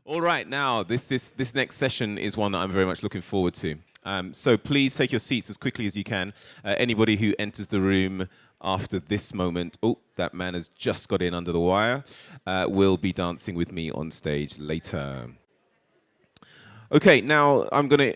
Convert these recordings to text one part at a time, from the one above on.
All right, now this next session is one that I'm very much looking forward to. So please take your seats as quickly as you can. Anybody who enters the room after this moment, oh, that man has just got in under the wire, will be dancing with me on stage later. Okay, now I'm gonna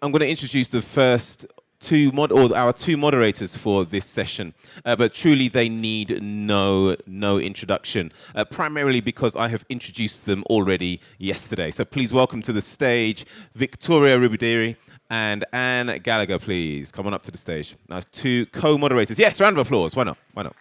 introduce the first our two moderators for this session, but truly they need no introduction, primarily because I have introduced them already yesterday. So please welcome to the stage Victoria Rubidiri and Anne Gallagher. Please come on up to the stage. Now, two co-moderators. Yes, round of applause. Why not? Why not?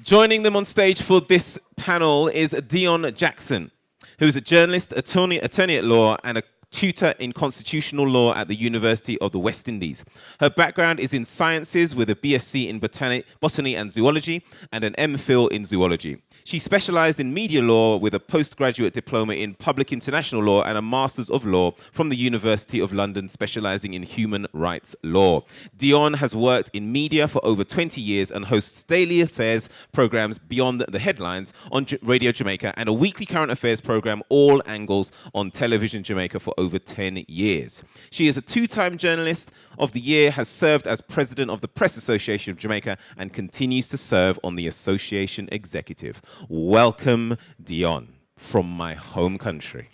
Joining them on stage for this panel is Dion Jackson, who is a journalist, attorney at law, and a tutor in constitutional law at the University of the West Indies. Her background is in sciences with a BSc in botany and zoology and an MPhil in zoology. She specialized in media law with a postgraduate diploma in public international law and a master's of law from the University of London, specializing in human rights law. Dion has worked in media for over 20 years and hosts daily affairs programs Beyond the Headlines on Radio Jamaica and a weekly current affairs program All Angles on Television Jamaica for over 10 years. She is a two-time Journalist of the Year, has served as president of the Press Association of Jamaica, and continues to serve on the association executive. Welcome, Dion, from my home country.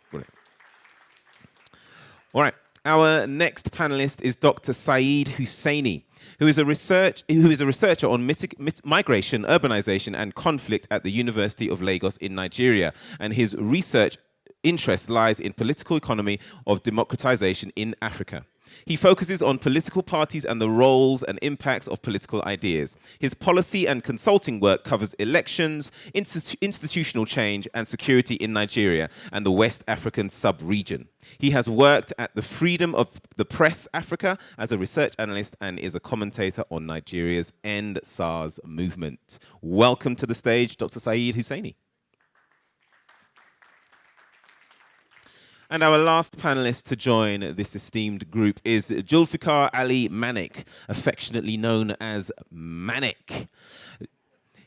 Brilliant. All right. Our next panelist is Dr. Saeed Husseini, who is a researcher on migration, urbanization, and conflict at the University of Lagos in Nigeria, and his research interest lies in political economy of democratization in Africa. He focuses on political parties and the roles and impacts of political ideas. His policy and consulting work covers elections, institutional change, and security in Nigeria and the West African sub-region. He has worked at the Freedom of the Press Africa as a research analyst and is a commentator on Nigeria's End SARS movement. Welcome to the stage, Dr. Saeed Husseini. And our last panelist to join this esteemed group is Julfikar Ali Manik, affectionately known as Manik.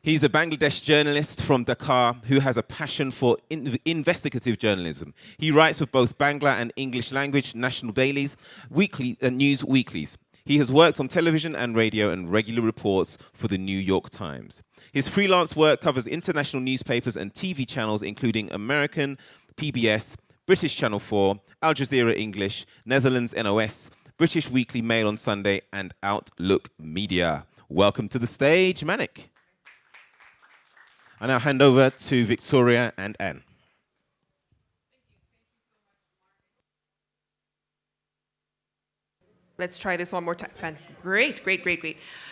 He's a Bangladesh journalist from Dhaka who has a passion for investigative journalism. He writes for both Bangla and English language national dailies, news weeklies. He has worked on television and radio and regular reports for the New York Times. His freelance work covers international newspapers and TV channels, including American PBS, British Channel 4, Al Jazeera English, Netherlands NOS, British Weekly Mail on Sunday, and Outlook Media. Welcome to the stage, Manik. I now hand over to Victoria and Anne. Let's try this one more time. Great.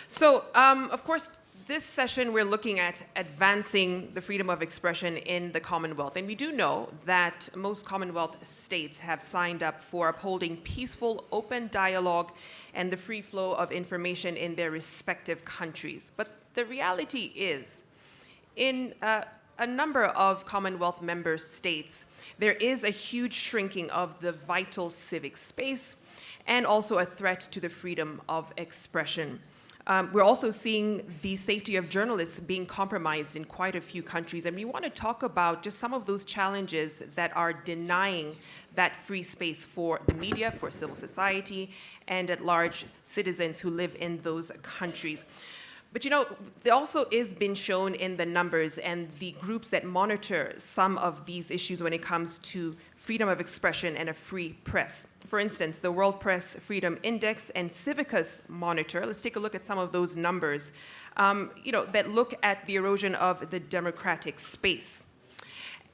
So, of course, this session, we're looking at advancing the freedom of expression in the Commonwealth. And we do know that most Commonwealth states have signed up for upholding peaceful, open dialogue and the free flow of information in their respective countries. But the reality is, in a number of Commonwealth member states, there is a huge shrinking of the vital civic space and also a threat to the freedom of expression. We're also seeing the safety of journalists being compromised in quite a few countries, and we want to talk about just some of those challenges that are denying that free space for the media, for civil society, and at large citizens who live in those countries. But you know, there also is been shown in the numbers and the groups that monitor some of these issues when it comes to freedom of expression and a free press. For instance, the World Press Freedom Index and Civicus Monitor, let's take a look at some of those numbers, that look at the erosion of the democratic space.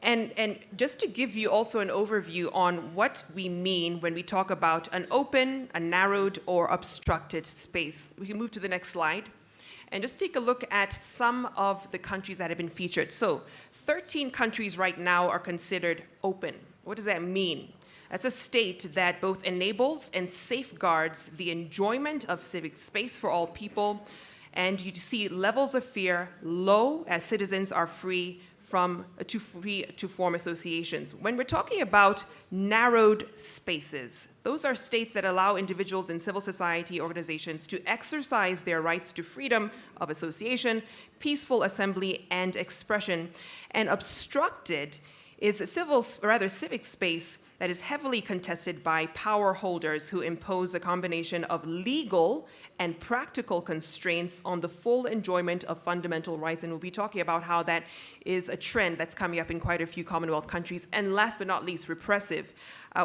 And just to give you also an overview on what we mean when we talk about an open, a narrowed, or obstructed space. We can move to the next slide. And just take a look at some of the countries that have been featured. So 13 countries right now are considered open. What does that mean? That's a state that both enables and safeguards the enjoyment of civic space for all people. And you see levels of fear low as citizens are free to free to form associations. When we're talking about narrowed spaces, those are states that allow individuals in civil society organizations to exercise their rights to freedom of association, peaceful assembly, and expression. And obstructed is a civic space that is heavily contested by power holders who impose a combination of legal and practical constraints on the full enjoyment of fundamental rights. And we'll be talking about how that is a trend that's coming up in quite a few Commonwealth countries. And last but not least, repressive,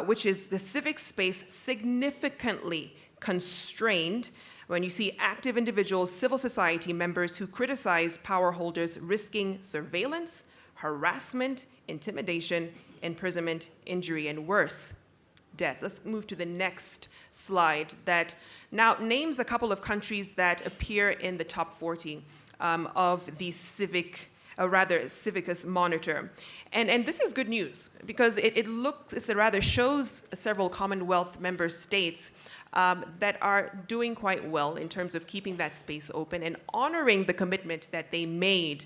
which is the civic space significantly constrained when you see active individuals, civil society members who criticize power holders risking surveillance, harassment, intimidation, imprisonment, injury, and worse, death. Let's move to the next slide that now names a couple of countries that appear in the top 40 of the Civicus Monitor. And this is good news because it shows several Commonwealth member states that are doing quite well in terms of keeping that space open and honoring the commitment that they made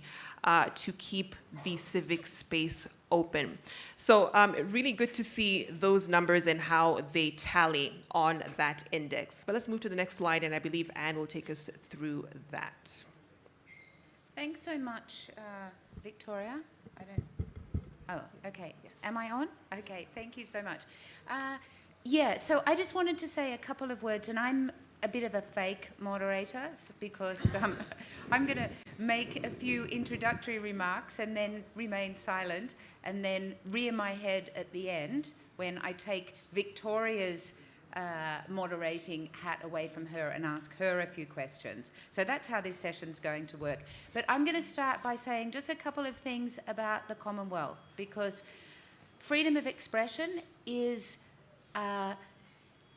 to keep the civic space open. So really good to see those numbers and how they tally on that index. But let's move to the next slide, and I believe Anne will take us through that. Thanks so much, Victoria. Oh, okay. Yes. Am I on? Okay, thank you so much. So I just wanted to say a couple of words, and I'm a bit of a fake moderator because I'm going to make a few introductory remarks and then remain silent and then rear my head at the end when I take Victoria's moderating hat away from her and ask her a few questions. So that's how this session's going to work. But I'm going to start by saying just a couple of things about the Commonwealth, because freedom of expression is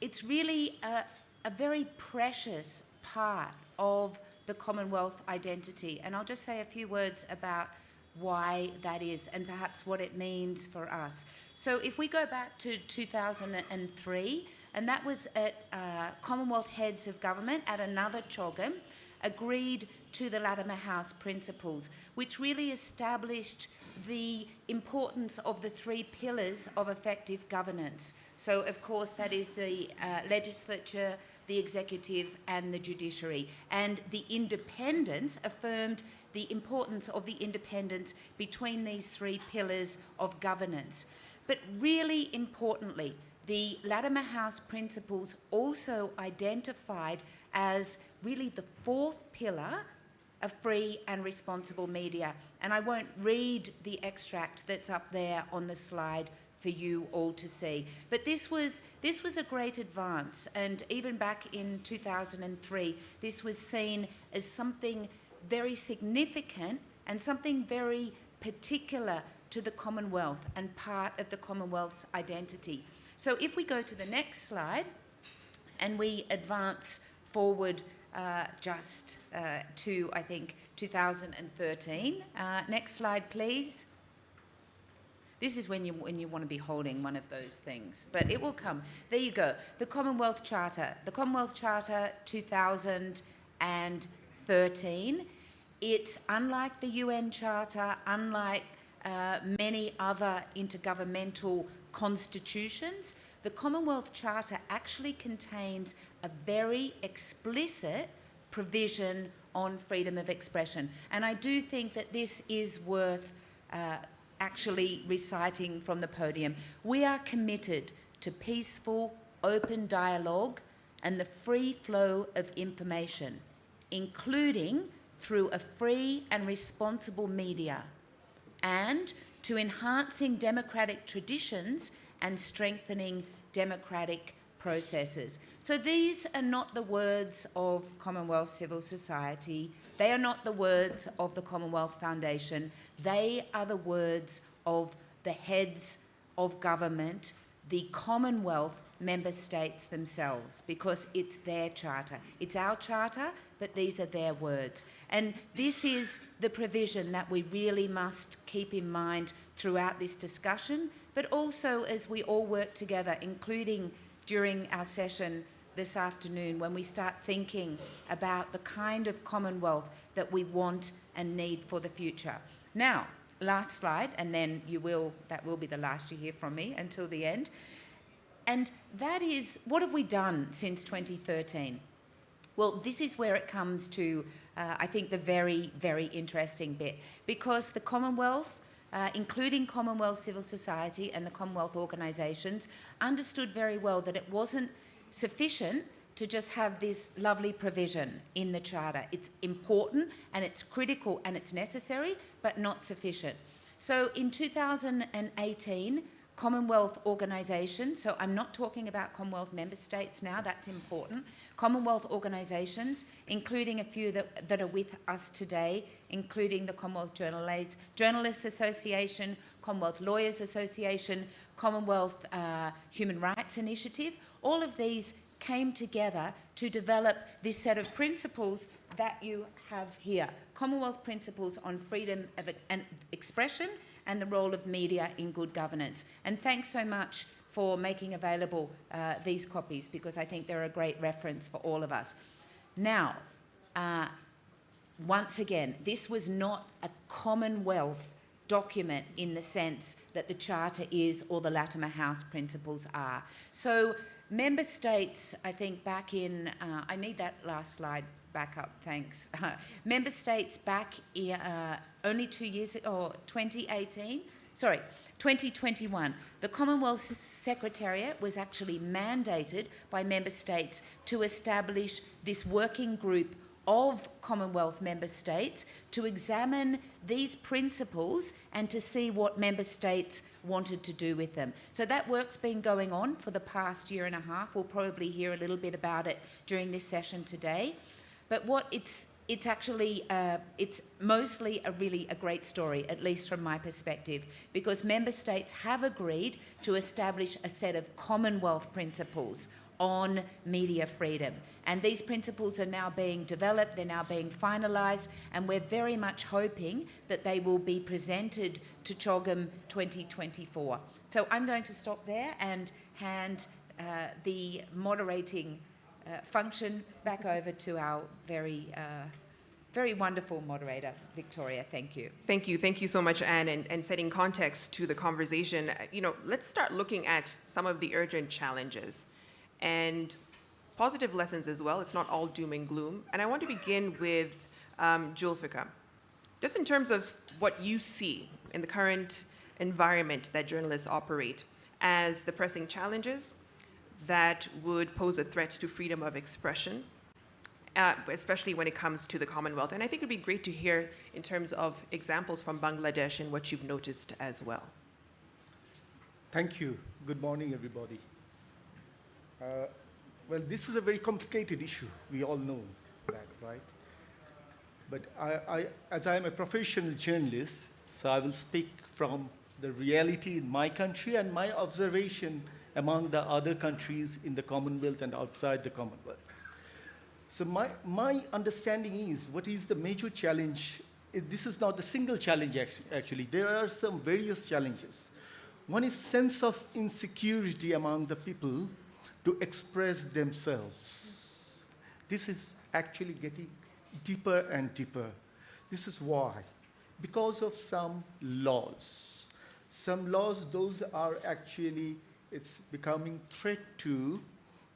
it's really a very precious part of the Commonwealth identity. And I'll just say a few words about why that is and perhaps what it means for us. So if we go back to 2003, and that was at Commonwealth Heads of Government at another CHOGM, agreed to the Latimer House Principles, which really established the importance of the three pillars of effective governance. So, of course, that is the legislature, the executive, and the judiciary. And the independence affirmed the importance of the independence between these three pillars of governance. But really importantly, the Latimer House Principles also identified as really the fourth pillar of free and responsible media. And I won't read the extract that's up there on the slide for you all to see. But this was a great advance, and even back in 2003, this was seen as something very significant and something very particular to the Commonwealth and part of the Commonwealth's identity. So if we go to the next slide and we advance forward to, I think, 2013. Next slide, please. This is when you want to be holding one of those things, but it will come. There you go. The Commonwealth Charter. The Commonwealth Charter 2013. It's unlike the UN Charter, unlike many other intergovernmental constitutions. The Commonwealth Charter actually contains a very explicit provision on freedom of expression. And I do think that this is worth actually reciting from the podium. We are committed to peaceful, open dialogue and the free flow of information, including through a free and responsible media, and to enhancing democratic traditions and strengthening democratic processes. So these are not the words of Commonwealth civil society. They are not the words of the Commonwealth Foundation. They are the words of the heads of government, the Commonwealth member states themselves, because it's their charter. It's our charter, but these are their words. And this is the provision that we really must keep in mind throughout this discussion, but also as we all work together, including during our session this afternoon, when we start thinking about the kind of Commonwealth that we want and need for the future. Now, last slide, and then that will be the last you hear from me until the end. And that is, what have we done since 2013? Well, this is where it comes to, I think, the very, very interesting bit, because the Commonwealth, including Commonwealth civil society and the Commonwealth organisations, understood very well that it wasn't sufficient to just have this lovely provision in the Charter. It's important and it's critical and it's necessary, but not sufficient. So in 2018, Commonwealth organisations, so I'm not talking about Commonwealth member states now, that's important. Commonwealth organisations, including a few that are with us today, including the Commonwealth Journalists Association, Commonwealth Lawyers Association, Commonwealth Human Rights Initiative, all of these came together to develop this set of principles that you have here. Commonwealth Principles on Freedom of Expression and the Role of Media in Good Governance. And thanks so much for making available these copies, because I think they're a great reference for all of us. Now, once again, this was not a Commonwealth document in the sense that the Charter is or the Latimer House principles are. So member states, I think back in, I need that last slide back up, thanks. Member states back only 2 years, or 2021, the Commonwealth Secretariat was actually mandated by member states to establish this working group of Commonwealth member states to examine these principles and to see what member states wanted to do with them. So that work's been going on for the past year and a half. We'll probably hear a little bit about it during this session today. But what it's actually, it's mostly a great story, at least from my perspective, because member states have agreed to establish a set of Commonwealth principles on media freedom. And these principles are now being developed, they're now being finalised, and we're very much hoping that they will be presented to CHOGM 2024. So I'm going to stop there and hand the moderating function back over to our very wonderful moderator, Victoria. Thank you. Thank you. Thank you so much, Anne. And setting context to the conversation, let's start looking at some of the urgent challenges and positive lessons as well. It's not all doom and gloom. And I want to begin with Julfika. Just in terms of what you see in the current environment that journalists operate as the pressing challenges that would pose a threat to freedom of expression, especially when it comes to the Commonwealth. And I think it'd be great to hear in terms of examples from Bangladesh and what you've noticed as well. Thank you. Good morning, everybody. Well, this is a very complicated issue. We all know that, right? But as I'm a professional journalist, so I will speak from the reality in my country and my observation among the other countries in the Commonwealth and outside the Commonwealth. So my understanding is, what is the major challenge? This is not the single challenge, actually. There are some various challenges. One is sense of insecurity among the people to express themselves. This is actually getting deeper and deeper. This is why. Because of some laws. Some laws, those are actually, it's becoming threat to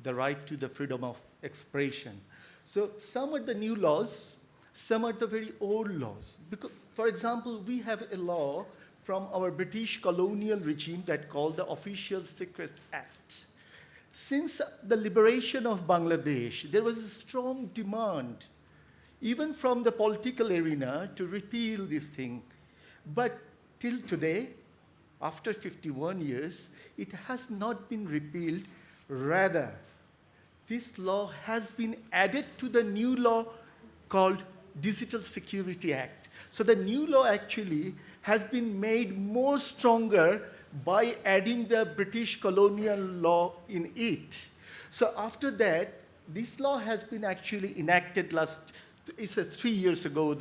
the right to the freedom of expression. So some are the new laws, some are the very old laws. Because, for example, we have a law from our British colonial regime that called the Official Secrets Act. Since the liberation of Bangladesh, there was a strong demand, even from the political arena, to repeal this thing. But till today, after 51 years, it has not been repealed. Rather, this law has been added to the new law called Digital Security Act. So the new law actually has been made more stronger by adding the British colonial law in it. So after that, this law has been actually enacted it's 3 years ago,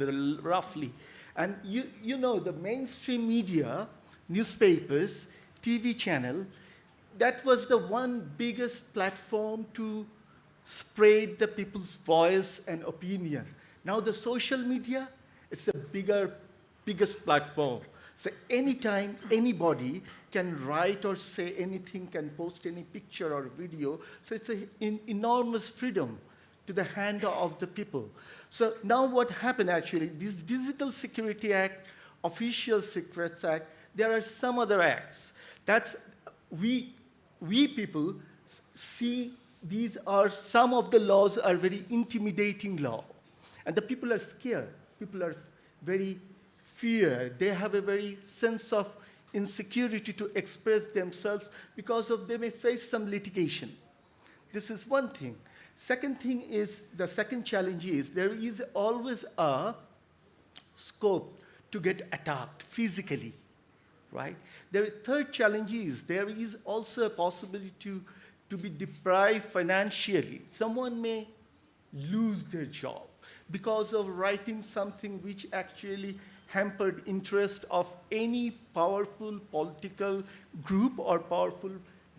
roughly. And you know, the mainstream media, newspapers, TV channel, that was the one biggest platform to spread the people's voice and opinion. Now the social media, it's the biggest platform. So anytime anybody can write or say anything, can post any picture or video, so it's an enormous freedom to the hand of the people. So now what happened actually, this Digital Security Act, Official Secrets Act, there are some other acts. That's, we people see these are, some of the laws are very intimidating law. And the people are scared. People are very fear. They have a very sense of insecurity to express themselves because of they may face some litigation. This is one thing. Second thing is, the second challenge is there is always a scope to get attacked physically, right? The third challenge is there is also a possibility to be deprived financially. Someone may lose their job because of writing something which actually hampered interest of any powerful political group or powerful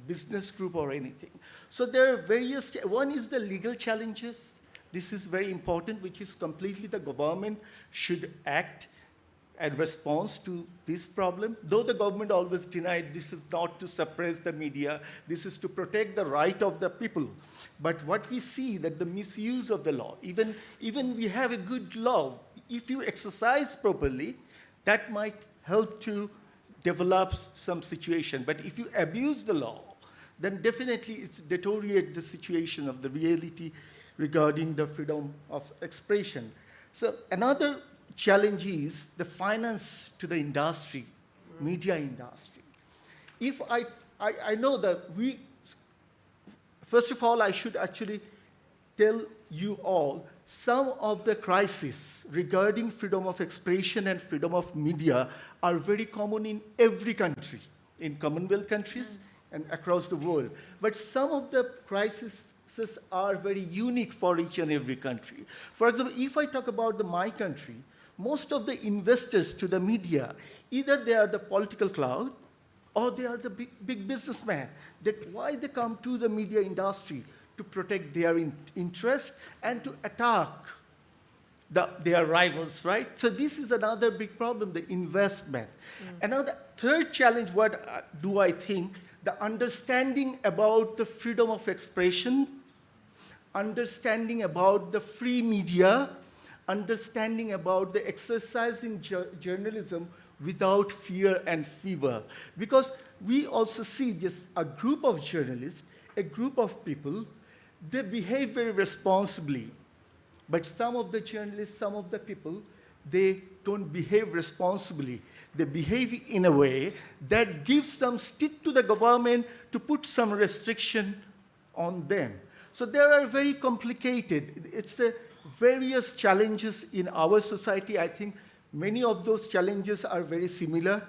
business group or anything. So there are various, one is the legal challenges. This is very important, which is completely the government should act in response to this problem. Though the government always denied this is not to suppress the media, this is to protect the right of the people. But what we see that the misuse of the law, even we have a good law, if you exercise properly, that might help to develop some situation. But if you abuse the law, then definitely it's deteriorate the situation of the reality regarding the freedom of expression. So another challenge is the finance to the industry, media industry. If I know that first of all, I should actually tell you all some of the crises regarding freedom of expression and freedom of media are very common in every country, in Commonwealth countries and across the world. But some of the crises are very unique for each and every country. For example, if I talk about my country, most of the investors to the media, either they are the political cloud or they are the big businessmen. That why they come to the media industry to protect their interest and to attack their rivals, right? So this is another big problem, the investment. Another third challenge, what do I think? The understanding about the freedom of expression, understanding about the free media, understanding about the exercising journalism without fear and fever. Because we also see just a group of journalists, a group of people, they behave very responsibly. But some of the journalists, some of the people, they don't behave responsibly. They behave in a way that gives them stick to the government to put some restriction on them. So there are very complicated. It's the various challenges in our society. I think many of those challenges are very similar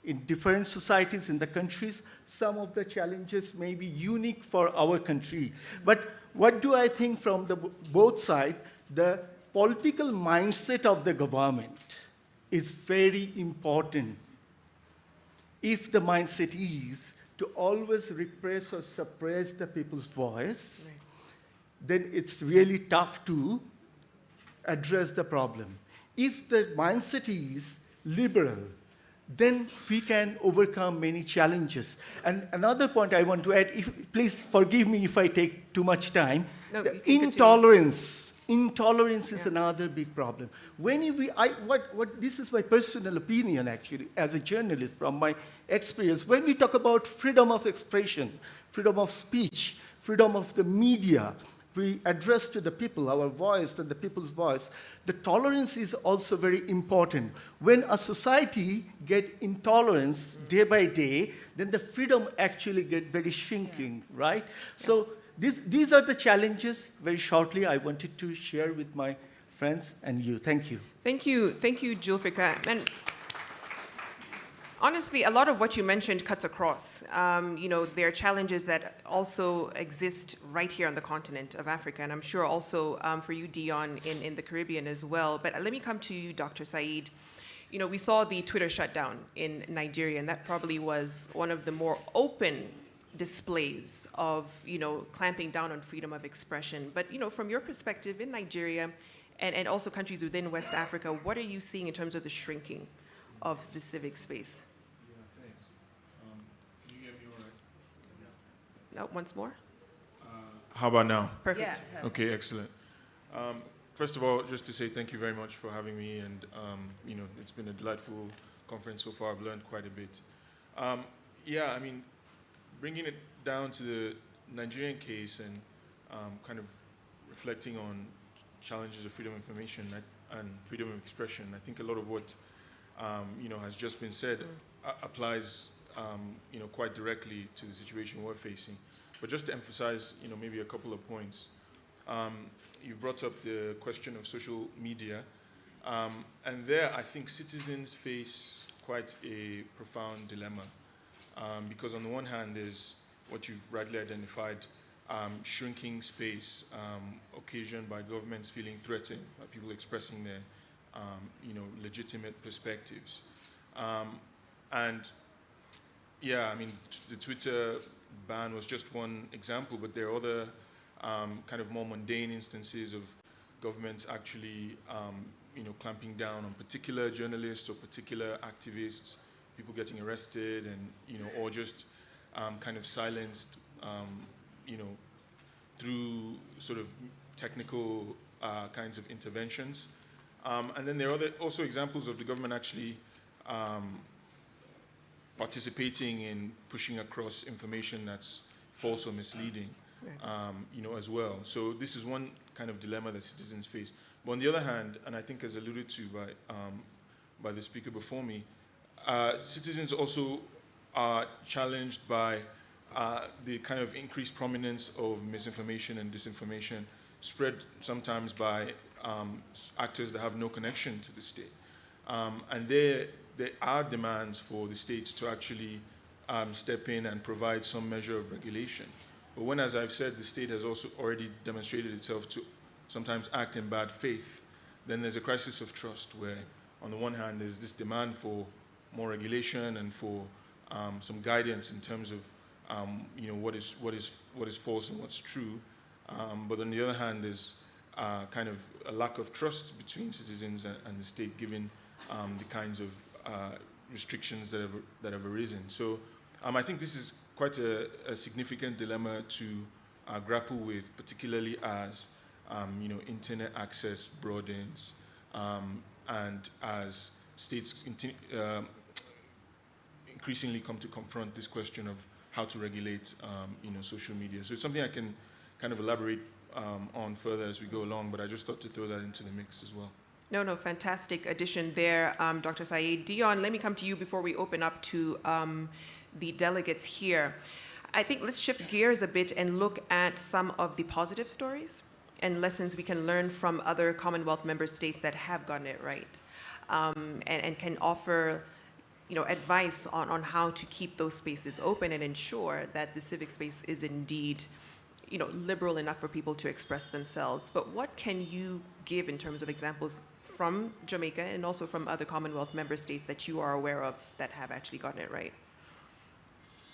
in different societies in the countries. Some of the challenges may be unique for our country. But what do I think from both sides? The political mindset of the government is very important. If the mindset is to always repress or suppress the people's voice, then it's really tough to address the problem. If the mindset is liberal, then we can overcome many challenges. And another point I want to add, please forgive me if I take too much time, No, the you can intolerance. Intolerance is another big problem. This is my personal opinion, actually, as a journalist, from my experience. When we talk about freedom of expression, freedom of speech, freedom of the media, we address to the people, our voice and the people's voice, the tolerance is also very important. When a society gets intolerance day by day, then the freedom actually gets very shrinking, right? So these are the challenges, very shortly, I wanted to share with my friends and you. Thank you. Thank you, Julfika. And honestly, a lot of what you mentioned cuts across. There are challenges that also exist right here on the continent of Africa, and I'm sure also for you, Dion, in the Caribbean as well. But let me come to you, Dr. Said. We saw the Twitter shutdown in Nigeria, and that probably was one of the more open displays of, clamping down on freedom of expression. But, from your perspective in Nigeria and also countries within West Africa, what are you seeing in terms of the shrinking of the civic space. Yeah, thanks. Can you hear me all right? No, once more? How about now? Perfect. Yeah. Okay, excellent. First of all, just to say thank you very much for having me, and it's been a delightful conference so far. I've learned quite a bit. Yeah, I mean, bringing it down to the Nigerian case and kind of reflecting on challenges of freedom of information and freedom of expression, I think a lot of what has just been said applies quite directly to the situation we're facing. But just to emphasize, maybe a couple of points. You brought up the question of social media, and there I think citizens face quite a profound dilemma, because on the one hand there's what you've rightly identified, shrinking space occasioned by governments feeling threatened, by people expressing their legitimate perspectives. And yeah, I mean, the Twitter ban was just one example, but there are other kind of more mundane instances of governments actually clamping down on particular journalists or particular activists, people getting arrested and or just kind of silenced through sort of technical kinds of interventions. And then there are also examples of the government actually participating in pushing across information that's false or misleading, as well. So this is one kind of dilemma that citizens face. But on the other hand, and I think as alluded to by the speaker before me, citizens also are challenged by the kind of increased prominence of misinformation and disinformation spread sometimes by actors that have no connection to the state. And there are demands for the states to actually step in and provide some measure of regulation. But when, as I've said, the state has also already demonstrated itself to sometimes act in bad faith, then there's a crisis of trust where, on the one hand, there's this demand for more regulation and for some guidance in terms of what is false and what's true. But on the other hand, there's kind of a lack of trust between citizens and the state, given the kinds of restrictions that have arisen. So I think this is quite a significant dilemma to grapple with, particularly as internet access broadens and as states increasingly come to confront this question of how to regulate social media. So it's something I can kind of elaborate on further as we go along, but I just thought to throw that into the mix as well. No, fantastic addition there, Dr. Saeed. Dion, let me come to you before we open up to the delegates here. I think let's shift gears a bit and look at some of the positive stories and lessons we can learn from other Commonwealth member states that have gotten it right, and can offer advice on how to keep those spaces open and ensure that the civic space is indeed liberal enough for people to express themselves. But what can you give in terms of examples from Jamaica and also from other Commonwealth member states that you are aware of that have actually gotten it right?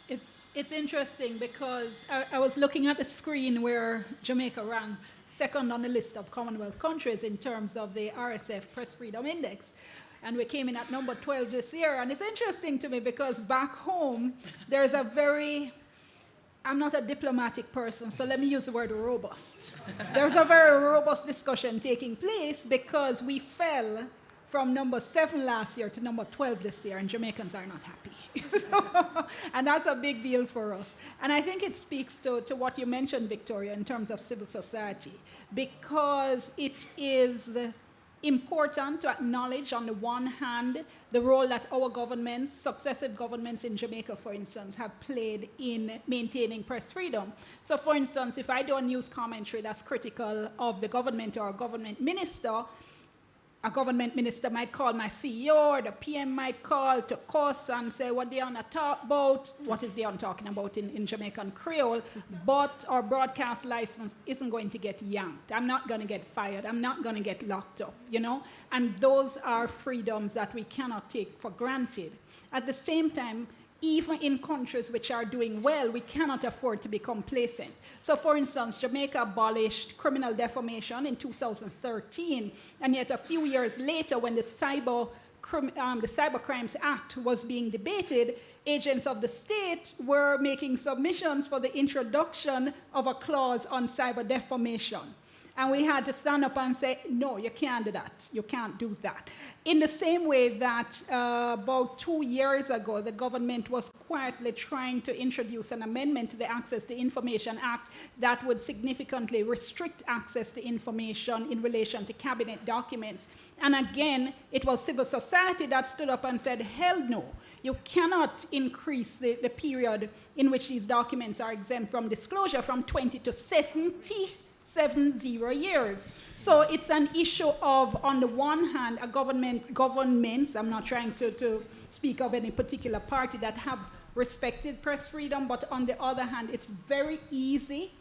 It's interesting because I was looking at the screen where Jamaica ranked second on the list of Commonwealth countries in terms of the RSF Press Freedom Index. And we came in at number 12 this year. And it's interesting to me because back home, there's I'm not a diplomatic person, so let me use the word robust. There's a very robust discussion taking place because we fell from number 7 last year to number 12 this year, and Jamaicans are not happy. And that's a big deal for us. And I think it speaks to what you mentioned, Victoria, in terms of civil society, because it is important to acknowledge, on the one hand, the role that our governments, successive governments in Jamaica, for instance, have played in maintaining press freedom. So, for instance, if I do a news commentary that's critical of the government or a government minister might call my CEO or the PM might call to cuss and say what they on to talk about. What is they on talking about in Jamaican Creole? But our broadcast license isn't going to get yanked. I'm not going to get fired. I'm not going to get locked up, And those are freedoms that we cannot take for granted. At the same time, even in countries which are doing well, we cannot afford to be complacent. So, for instance, Jamaica abolished criminal defamation in 2013, and yet a few years later, when the Cybercrimes Act was being debated, agents of the state were making submissions for the introduction of a clause on cyber defamation. And we had to stand up and say, no, you can't do that. You can't do that. In the same way that about 2 years ago, the government was quietly trying to introduce an amendment to the Access to Information Act that would significantly restrict access to information in relation to cabinet documents. And again, it was civil society that stood up and said, hell no. You cannot increase the period in which these documents are exempt from disclosure from 20 to 70 years. So it's an issue of, on the one hand, governments, I'm not trying to speak of any particular party, that have respected press freedom, but on the other hand, it's very easy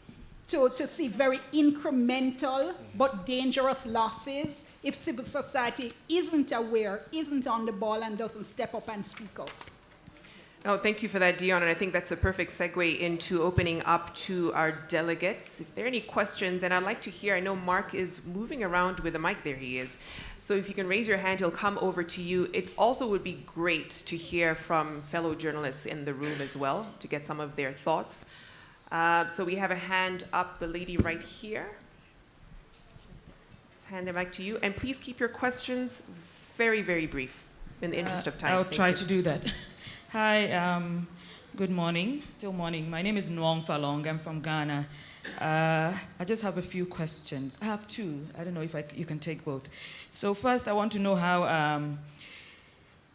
to see very incremental but dangerous losses if civil society isn't aware, isn't on the ball, and doesn't step up and speak out. Oh, thank you for that, Dion, and I think that's a perfect segue into opening up to our delegates. If there are any questions, and I'd like to hear, I know Mark is moving around with the mic, there he is. So if you can raise your hand, he'll come over to you. It also would be great to hear from fellow journalists in the room as well, to get some of their thoughts. So we have a hand up, the lady right here. Let's hand the mic to you, and please keep your questions very, very brief in the interest of time. I'll Thank try you. to do that. Hi, good morning, still morning. My name is Nwong Falong, I'm from Ghana. I just have a few questions. I have two, I don't know if you can take both. So first, I want to know how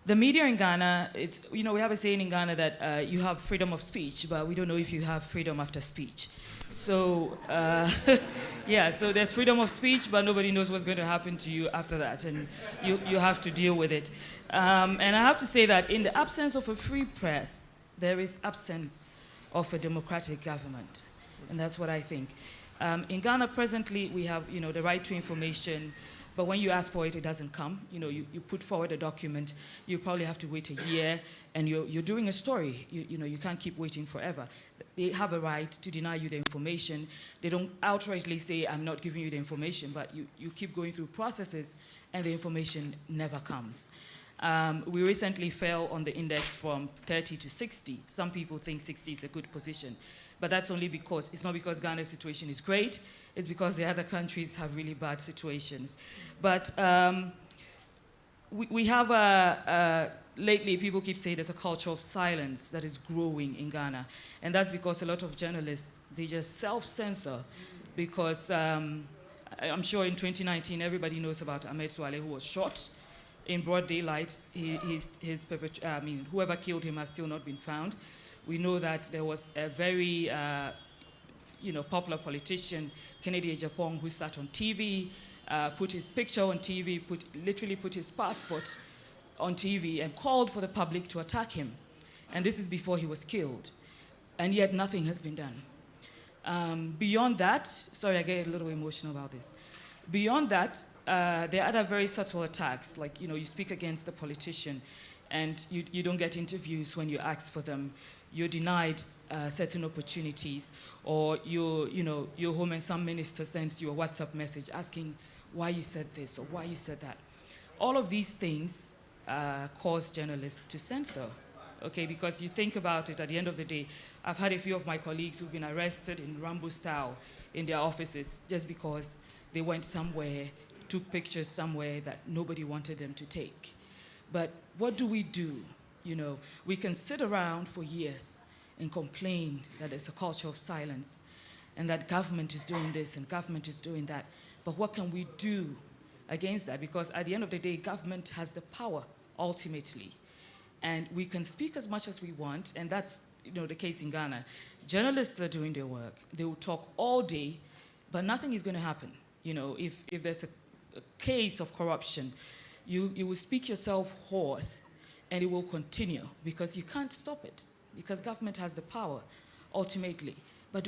the media in Ghana, we have a saying in Ghana that you have freedom of speech, but we don't know if you have freedom after speech. So, so there's freedom of speech, but nobody knows what's going to happen to you after that, and you have to deal with it. And I have to say that in the absence of a free press, there is absence of a democratic government, and that's what I think. In Ghana presently, we have the right to information, but when you ask for it, it doesn't come. You put forward a document, you probably have to wait a year, and you're doing a story. You can't keep waiting forever. They have a right to deny you the information. They don't outrightly say, I'm not giving you the information, but you keep going through processes, and the information never comes. We recently fell on the index from 30 to 60. Some people think 60 is a good position, but that's only because, it's not because Ghana's situation is great, it's because the other countries have really bad situations. But we have, lately people keep saying there's a culture of silence that is growing in Ghana, and that's because a lot of journalists, they just self-censor, because I'm sure in 2019 everybody knows about Ahmed Suale, who was shot in broad daylight. Whoever killed him has still not been found. We know that there was a very popular politician, Kennedy Ejapong, who sat on TV, put his picture on TV, literally put his passport on TV and called for the public to attack him. And this is before he was killed. And yet nothing has been done. Beyond that, sorry, I get a little emotional about this. Beyond that, there are other very subtle attacks, like you speak against the politician and you don't get interviews when you ask for them. You're denied certain opportunities, or you're home and some minister sends you a WhatsApp message asking why you said this or why you said that. All of these things cause journalists to censor, okay? Because you think about it, at the end of the day, I've had a few of my colleagues who've been arrested in Rambo style in their offices just because they went somewhere, took pictures somewhere that nobody wanted them to take. But what do? We can sit around for years and complain that there's a culture of silence and that government is doing this and government is doing that. But what can we do against that? Because at the end of the day, government has the power, ultimately. And we can speak as much as we want, and that's the case in Ghana. Journalists are doing their work. They will talk all day, but nothing is going to happen. If there's a case of corruption, you will speak yourself hoarse, and it will continue because you can't stop it, because government has the power, ultimately. But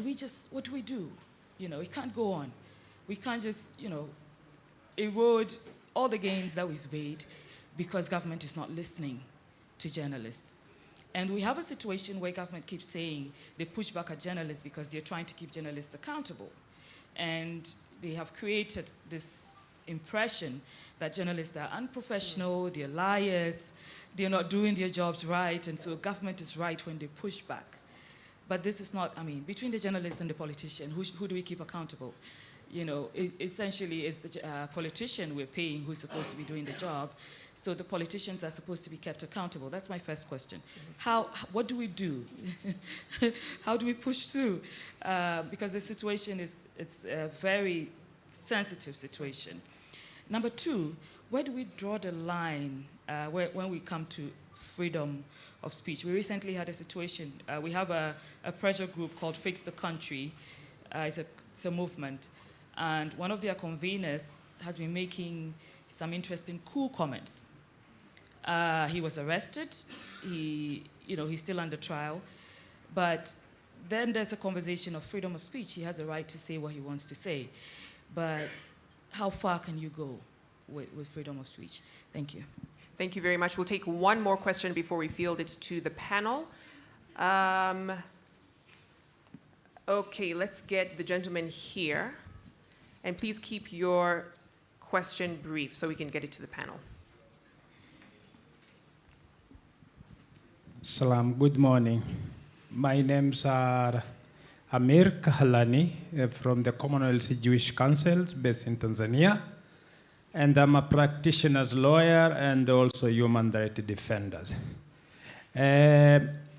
what do we do? It can't go on. We can't just, erode all the gains that we've made because government is not listening to journalists. And we have a situation where government keeps saying they push back at journalists because they're trying to keep journalists accountable. And they have created this impression that journalists are unprofessional, they're liars, they're not doing their jobs right, and so government is right when they push back. But this is not, I mean, between the journalist and the politician, who do we keep accountable? You know, essentially it's the politician we're paying who's supposed to be doing the job, so the politicians are supposed to be kept accountable. That's my first question. What do we do? How do we push through? Because the situation it's a very sensitive situation. Number two, where do we draw the line when we come to freedom of speech? We recently had a situation, we have a pressure group called Fix the Country. It's a movement. And one of their conveners has been making some interesting, cool comments. He was arrested. He's still under trial. But then there's a conversation of freedom of speech. He has a right to say what he wants to say. But how far can you go with freedom of speech? Thank you. Thank you very much. We'll take one more question before we field it to the panel. Okay, let's get the gentleman here. And please keep your question brief so we can get it to the panel. Salam, good morning. My name's Amir Kahalani from the Commonwealth Jewish Councils based in Tanzania. And I'm a practitioner's lawyer and also human rights defender.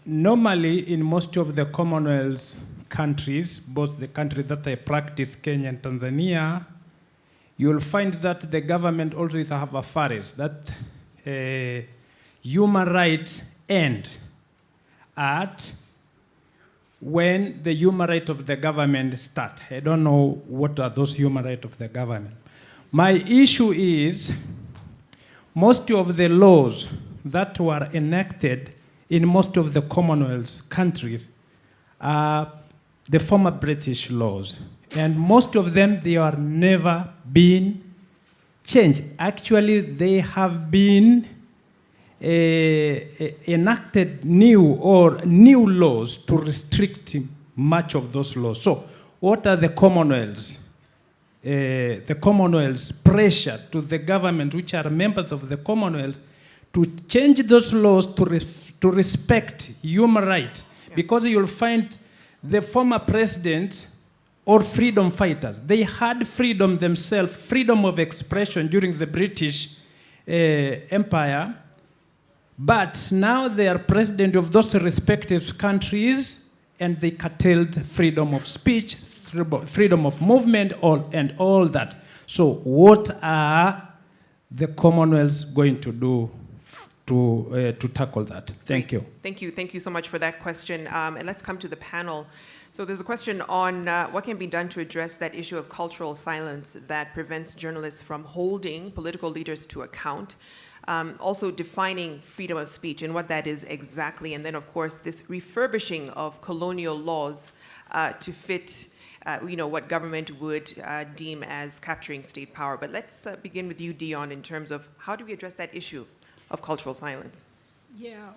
Normally, in most of the Commonwealth countries, both the countries that I practice, Kenya and Tanzania, you'll find that the government always have a phrase that human rights end at when the human rights of the government start. I don't know what are those human rights of the government. My issue is most of the laws that were enacted in most of the Commonwealth countries are the former British laws. And most of them, they are never been changed. Actually, they have been enacted new laws to restrict much of those laws. So what are the Commonwealth's pressure to the government, which are members of the Commonwealth, to change those laws to respect human rights? Yeah. Because you'll find the former president or freedom fighters, they had freedom themselves, freedom of expression during the British Empire, but now they are president of those respective countries and they curtailed freedom of speech, freedom of movement, and all that. So what are the Commonwealths going to do to tackle that? Thank you. Thank you. Thank you so much for that question. And let's come to the panel. So there's a question on what can be done to address that issue of cultural silence that prevents journalists from holding political leaders to account. Also defining freedom of speech and what that is exactly. And then, of course, this refurbishing of colonial laws to fit what government would deem as capturing state power. But let's begin with you, Dion, in terms of how do we address that issue of cultural silence? Yeah,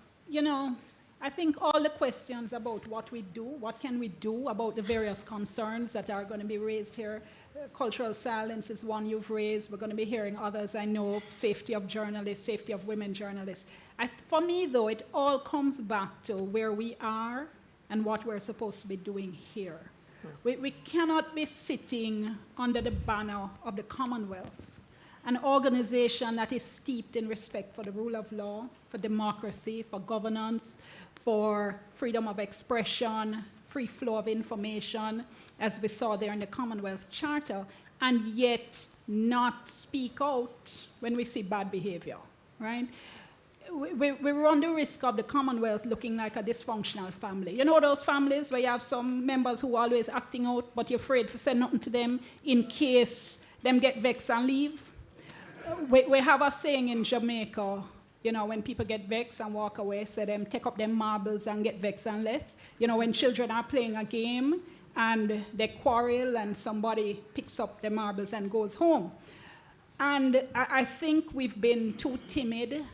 I think all the questions about what we do, what can we do about the various concerns that are going to be raised here. Cultural silence is one you've raised. We're going to be hearing others. I know safety of journalists, safety of women journalists. For me, though, it all comes back to where we are and what we're supposed to be doing here. We cannot be sitting under the banner of the Commonwealth, an organization that is steeped in respect for the rule of law, for democracy, for governance, for freedom of expression, free flow of information, as we saw there in the Commonwealth Charter, and yet not speak out when we see bad behavior, right? We run the risk of the Commonwealth looking like a dysfunctional family. You know those families where you have some members who are always acting out, but you're afraid to say nothing to them in case them get vexed and leave? We have a saying in Jamaica, when people get vexed and walk away, say them take up them marbles and get vexed and left. When children are playing a game and they quarrel and somebody picks up the marbles and goes home. And I think we've been too timid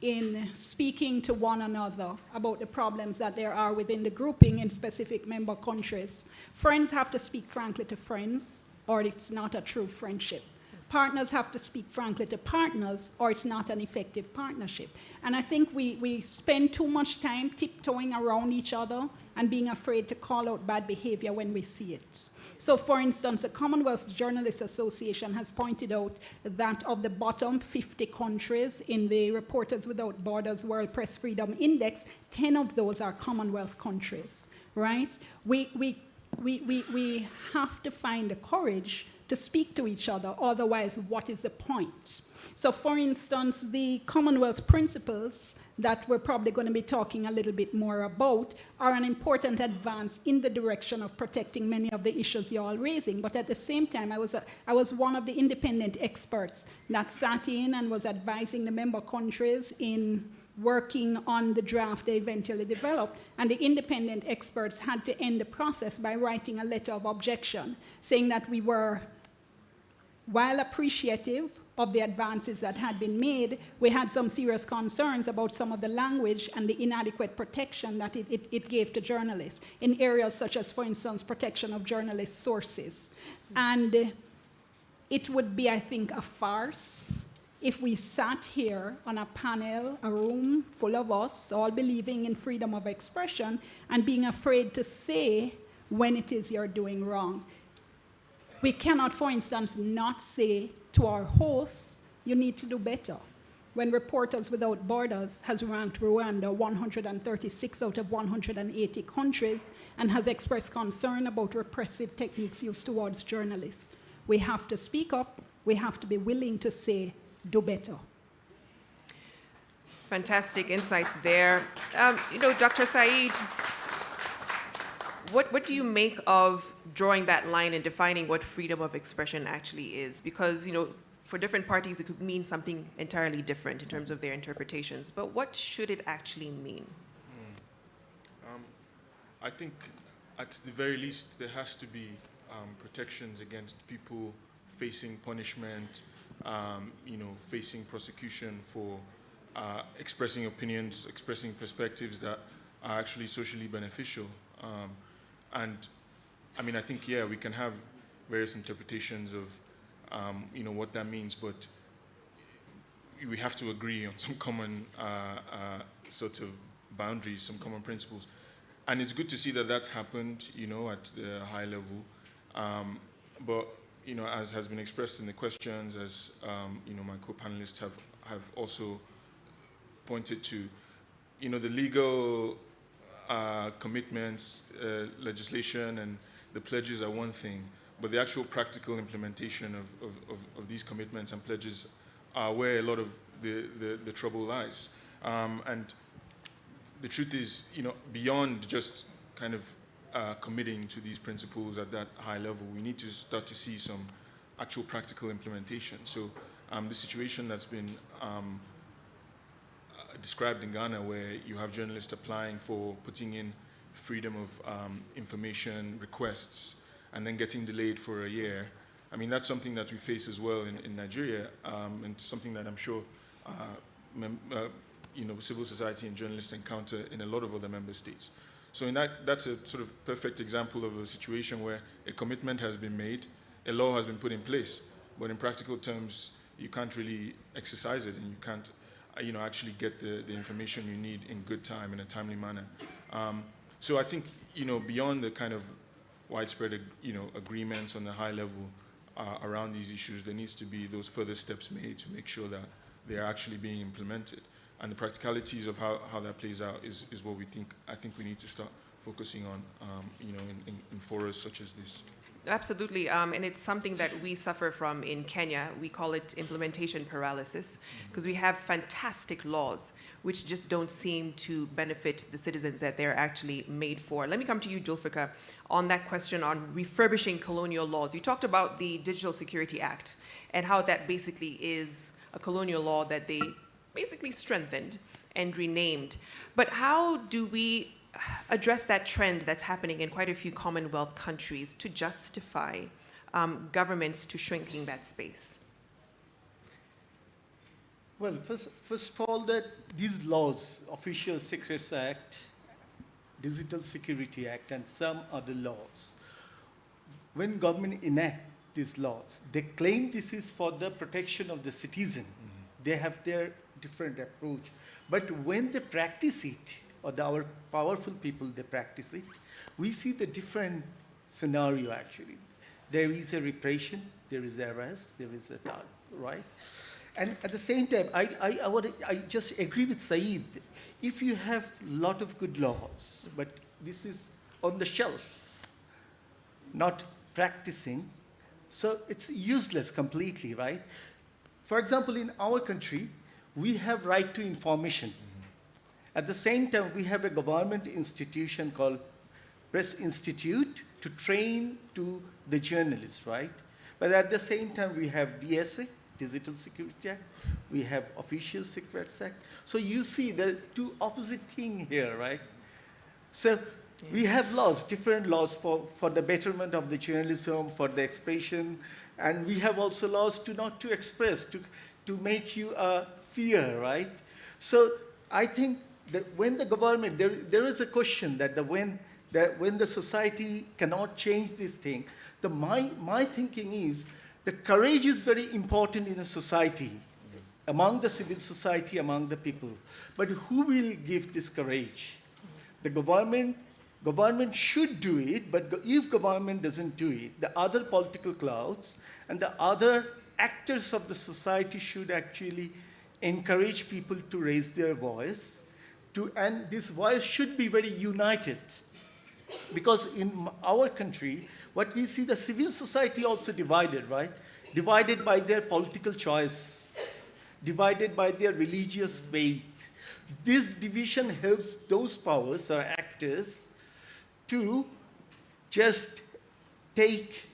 in speaking to one another about the problems that there are within the grouping in specific member countries. Friends have to speak frankly to friends, or it's not a true friendship. Partners have to speak frankly to partners, or it's not an effective partnership. And I think we spend too much time tiptoeing around each other and being afraid to call out bad behavior when we see it. So, for instance, the Commonwealth Journalists Association has pointed out that of the bottom 50 countries in the Reporters Without Borders World Press Freedom Index, 10 of those are Commonwealth countries, right? We have to find the courage to speak to each other, otherwise what is the point? So for instance, the Commonwealth principles that we're probably going to be talking a little bit more about are an important advance in the direction of protecting many of the issues you're all raising. But at the same time, I was one of the independent experts that sat in and was advising the member countries in working on the draft they eventually developed, and the independent experts had to end the process by writing a letter of objection, saying that we were, while appreciative of the advances that had been made, we had some serious concerns about some of the language and the inadequate protection that it gave to journalists in areas such as, for instance, protection of journalist sources. And it would be, I think, a farce if we sat here on a panel, a room full of us, all believing in freedom of expression and being afraid to say when it is you're doing wrong. We cannot, for instance, not say to our hosts, you need to do better. When Reporters Without Borders has ranked Rwanda 136 out of 180 countries and has expressed concern about repressive techniques used towards journalists. We have to speak up. We have to be willing to say, do better. Fantastic insights there. Dr. Saeed, what do you make of drawing that line and defining what freedom of expression actually is? Because, for different parties, it could mean something entirely different in terms of their interpretations. But what should it actually mean? I think, at the very least, there has to be protections against people facing punishment, facing prosecution for expressing opinions, expressing perspectives that are actually socially beneficial. And I think, we can have various interpretations of, what that means, but we have to agree on some common sort of boundaries, some common principles. And it's good to see that that's happened, at the high level. But, as has been expressed in the questions, as, my co-panelists have also pointed to, the legal commitments, legislation, and the pledges are one thing, but the actual practical implementation of these commitments and pledges are where a lot of the trouble lies. And the truth is, beyond just kind of committing to these principles at that high level, we need to start to see some actual practical implementation. So the situation that's been described in Ghana, where you have journalists applying for putting in freedom of information requests and then getting delayed for a year. That's something that we face as well in Nigeria, and something that I'm sure civil society and journalists encounter in a lot of other member states. So that's a sort of perfect example of a situation where a commitment has been made, a law has been put in place, but in practical terms, you can't really exercise it, and you can't actually get the information you need in good time, in a timely manner. So I think, beyond the kind of widespread, agreements on the high level around these issues, there needs to be those further steps made to make sure that they are actually being implemented. And the practicalities of how that plays out is what I think we need to start focusing on, in forums such as this. Absolutely, and it's something that we suffer from in Kenya. We call it implementation paralysis, because we have fantastic laws which just don't seem to benefit the citizens that they're actually made for. Let me come to you, Julfika, on that question on refurbishing colonial laws. You talked about the Digital Security Act and how that basically is a colonial law that they basically strengthened and renamed. But how do we address that trend that's happening in quite a few Commonwealth countries to justify governments to shrinking that space? Well, first of all, that these laws, Official Secrets Act, Digital Security Act, and some other laws, when government enact these laws, they claim this is for the protection of the citizen. They have their different approach. But when they practice it, or our powerful people, they practice it, we see the different scenario actually. There is a repression, there is arrest, there is a target, right? And at the same time, I just agree with Saeed. If you have a lot of good laws, but this is on the shelf, not practicing, so it's useless completely, right? For example, in our country, we have right to information. At the same time, we have a government institution called Press Institute to train to the journalists, right? But at the same time, we have DSA, Digital Security Act, we have Official Secrets Act. So you see the two opposite things here, right? So we have laws, different laws for the betterment of the journalism, for the expression, and we have also laws to not to express, to make you fear, right? So I think that when the government, there is a question that when the society cannot change this thing, my thinking is the courage is very important in a society, among the civil society, among the people. But who will give this courage? The government should do it, but if government doesn't do it, the other political clouds and the other actors of the society should actually encourage people to raise their voice, and this voice should be very united. Because in our country, what we see, the civil society also divided, right? Divided by their political choice, divided by their religious faith. This division helps those powers or actors to just take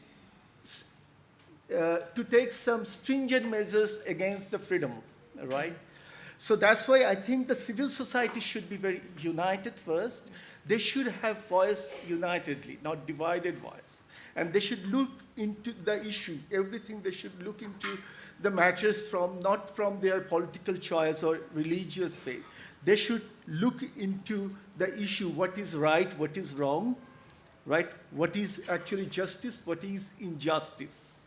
some stringent measures against the freedom, right? So that's why I think the civil society should be very united first. They should have voice unitedly, not divided voice. And they should look into the issue, everything they should look into the matters not from their political choice or religious faith. They should look into the issue, what is right, what is wrong, right? What is actually justice, what is injustice.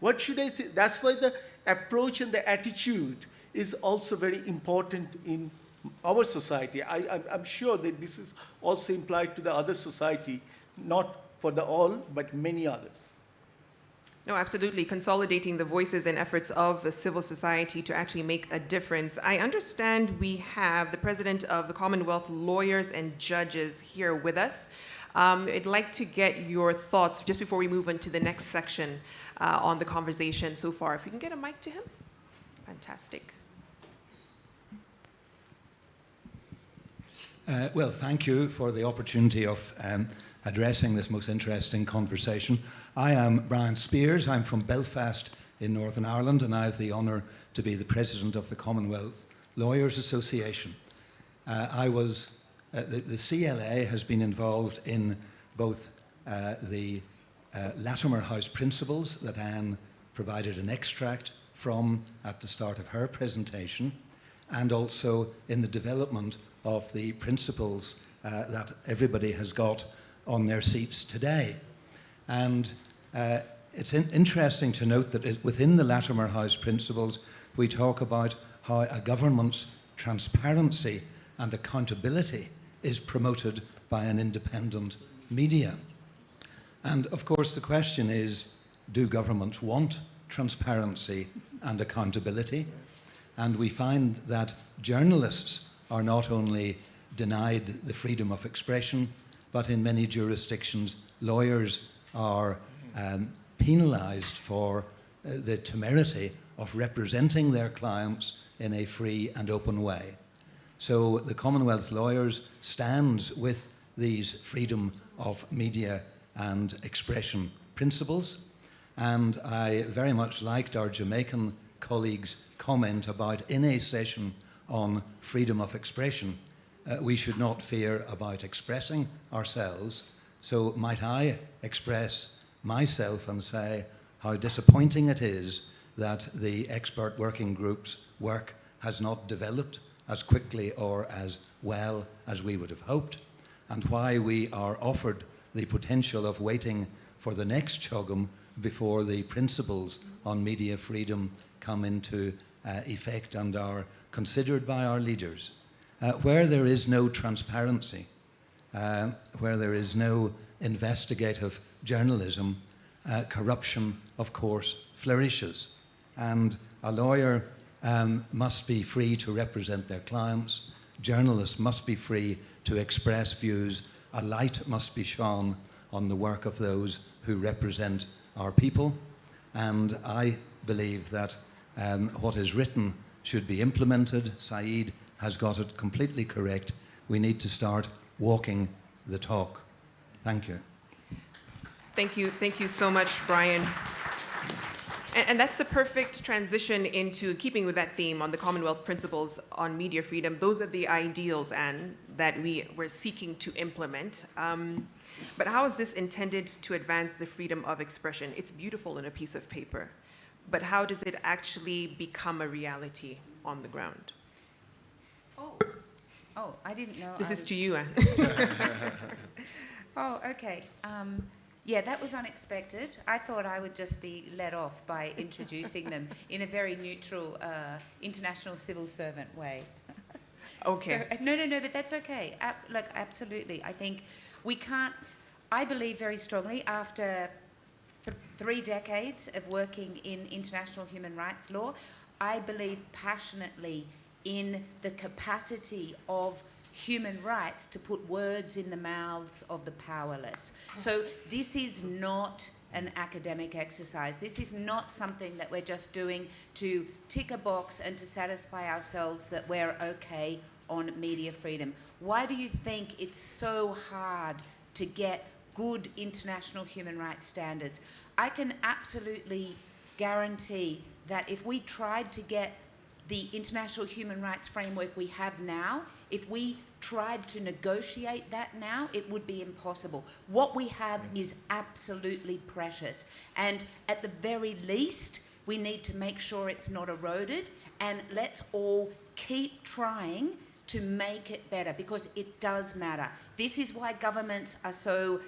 What should I think? That's why the approach and the attitude is also very important in our society. I'm sure that this is also implied to the other society, not for the all, but many others. No, absolutely. Consolidating the voices and efforts of the civil society to actually make a difference. I understand we have the president of the Commonwealth Lawyers and Judges here with us. I'd like to get your thoughts just before we move into the next section on the conversation so far. If we can get a mic to him. Fantastic. Well, thank you for the opportunity of addressing this most interesting conversation. I am Brian Spears. I'm from Belfast in Northern Ireland, and I have the honour to be the president of the Commonwealth Lawyers Association. The CLA has been involved in both the Latimer House principles that Anne provided an extract from at the start of her presentation, and also in the development of the principles that everybody has got on their seats today. And it's interesting to note that within the Latimer House principles, we talk about how a government's transparency and accountability is promoted by an independent media. And of course, the question is, do governments want transparency and accountability? And we find that journalists are not only denied the freedom of expression, but in many jurisdictions, lawyers are penalised for the temerity of representing their clients in a free and open way. So the Commonwealth Lawyers stands with these freedom of media and expression principles. And I very much liked our Jamaican colleagues' comment about in a session on freedom of expression, we should not fear about expressing ourselves. So might I express myself and say how disappointing it is that the expert working group's work has not developed as quickly or as well as we would have hoped, and why we are offered the potential of waiting for the next CHOGM before the principles on media freedom come into effect and are considered by our leaders. Where there is no transparency, where there is no investigative journalism, corruption, of course, flourishes. And a lawyer must be free to represent their clients. Journalists must be free to express views. A light must be shone on the work of those who represent our people. And I believe that what is written should be implemented. Saeed has got it completely correct. We need to start walking the talk. Thank you. Thank you so much, Brian. And that's the perfect transition into keeping with that theme on the Commonwealth principles on media freedom. Those are the ideals, Anne, that we're seeking to implement. But how is this intended to advance the freedom of expression? It's beautiful in a piece of paper, but how does it actually become a reality on the ground? Oh, I didn't know. This is to you, Anne. Oh, okay. Yeah, that was unexpected. I thought I would just be let off by introducing them in a very neutral international civil servant way. Okay. So, no, but that's okay. Absolutely. I think we can't, I believe very strongly after 3 decades of working in international human rights law, I believe passionately in the capacity of human rights to put words in the mouths of the powerless. So this is not an academic exercise. This is not something that we're just doing to tick a box and to satisfy ourselves that we're okay on media freedom. Why do you think it's so hard to get good international human rights standards? I can absolutely guarantee that if we tried to get the international human rights framework we have now, if we tried to negotiate that now, it would be impossible. What we have is absolutely precious. And at the very least, we need to make sure it's not eroded, and let's all keep trying to make it better, because it does matter. This is why governments are so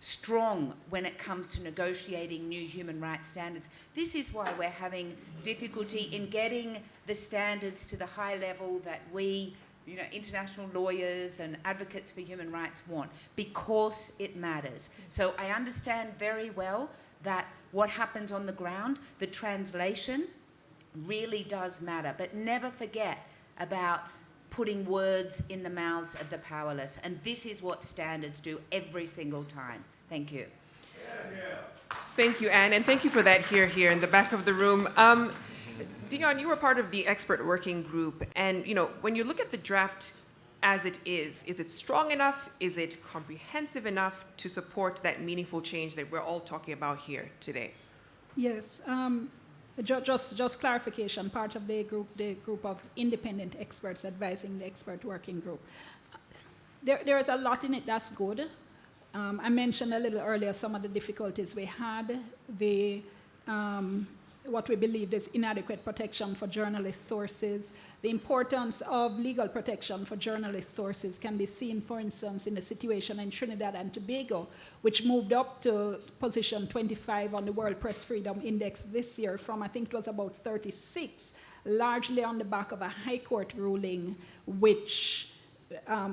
strong when it comes to negotiating new human rights standards. This is why we're having difficulty in getting the standards to the high level that we, international lawyers and advocates for human rights want, because it matters. So I understand very well that what happens on the ground, the translation, really does matter. But never forget about putting words in the mouths of the powerless. And this is what standards do every single time. Thank you. Thank you, Anne, and thank you for that here in the back of the room. Dion, you were part of the expert working group, and when you look at the draft as it is it strong enough? Is it comprehensive enough to support that meaningful change that we're all talking about here today? Yes. Just clarification, part of the group of independent experts advising the expert working group. There is a lot in it that's good. I mentioned a little earlier some of the difficulties we had, what we believed is inadequate protection for journalist sources. The importance of legal protection for journalist sources can be seen, for instance, in the situation in Trinidad and Tobago, which moved up to position 25 on the World Press Freedom Index this year from, I think it was about 36, largely on the back of a High Court ruling which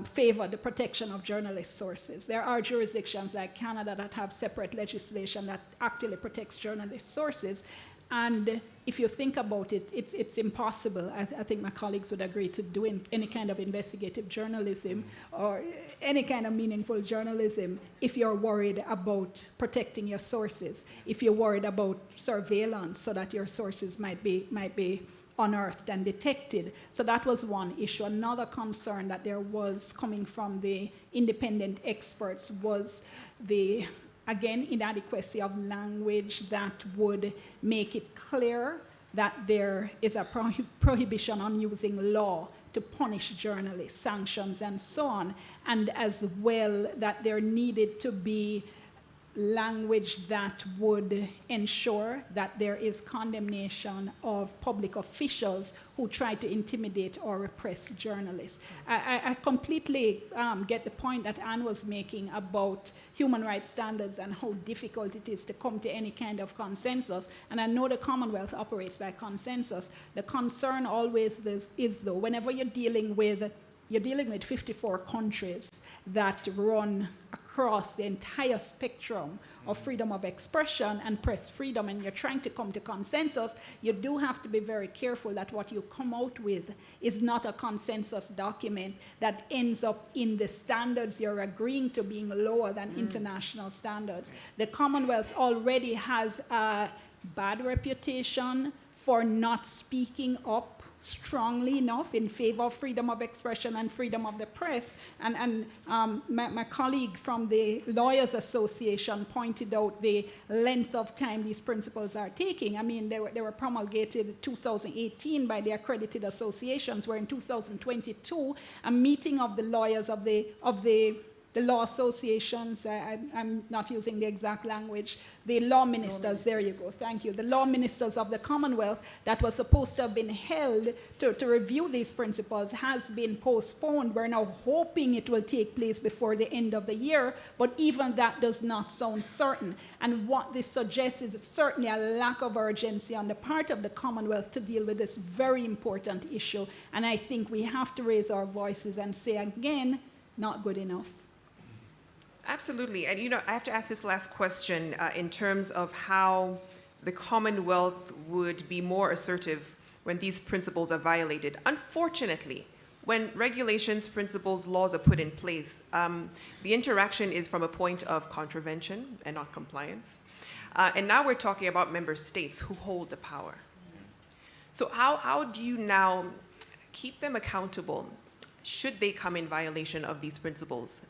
favored the protection of journalist sources. There are jurisdictions like Canada that have separate legislation that actually protects journalist sources. And if you think about it, it's impossible, I think my colleagues would agree, to do any kind of investigative journalism or any kind of meaningful journalism if you're worried about protecting your sources, if you're worried about surveillance so that your sources might be unearthed and detected. So that was one issue. Another concern that there was coming from the independent experts was the, again, inadequacy of language that would make it clear that there is a prohibition on using law to punish journalists, sanctions, and so on, and as well that there needed to be language that would ensure that there is condemnation of public officials who try to intimidate or repress journalists. I completely get the point that Anne was making about human rights standards and how difficult it is to come to any kind of consensus. And I know the Commonwealth operates by consensus. The concern always is though, whenever you're dealing with 54 countries that run across the entire spectrum of freedom of expression and press freedom, and you're trying to come to consensus, you do have to be very careful that what you come out with is not a consensus document that ends up in the standards you're agreeing to being lower than international standards. The Commonwealth already has a bad reputation for not speaking up strongly enough in favor of freedom of expression and freedom of the press. And my colleague from the Lawyers Association pointed out the length of time these principles are taking. I mean, they were promulgated in 2018 by the accredited associations, where in 2022, a meeting of the lawyers of the law associations, I'm not using the exact language, the law ministers, there you go, thank you, the law ministers of the Commonwealth that was supposed to have been held to review these principles has been postponed. We're now hoping it will take place before the end of the year, but even that does not sound certain. And what this suggests is certainly a lack of urgency on the part of the Commonwealth to deal with this very important issue. And I think we have to raise our voices and say again, not good enough. Absolutely. And, you know, I have to ask this last question in terms of how the Commonwealth would be more assertive when these principles are violated. Unfortunately, when regulations, principles, laws are put in place, the interaction is from a point of contravention and not compliance. And now we're talking about member states who hold the power. So how do you now keep them accountable should they come in violation of these principles,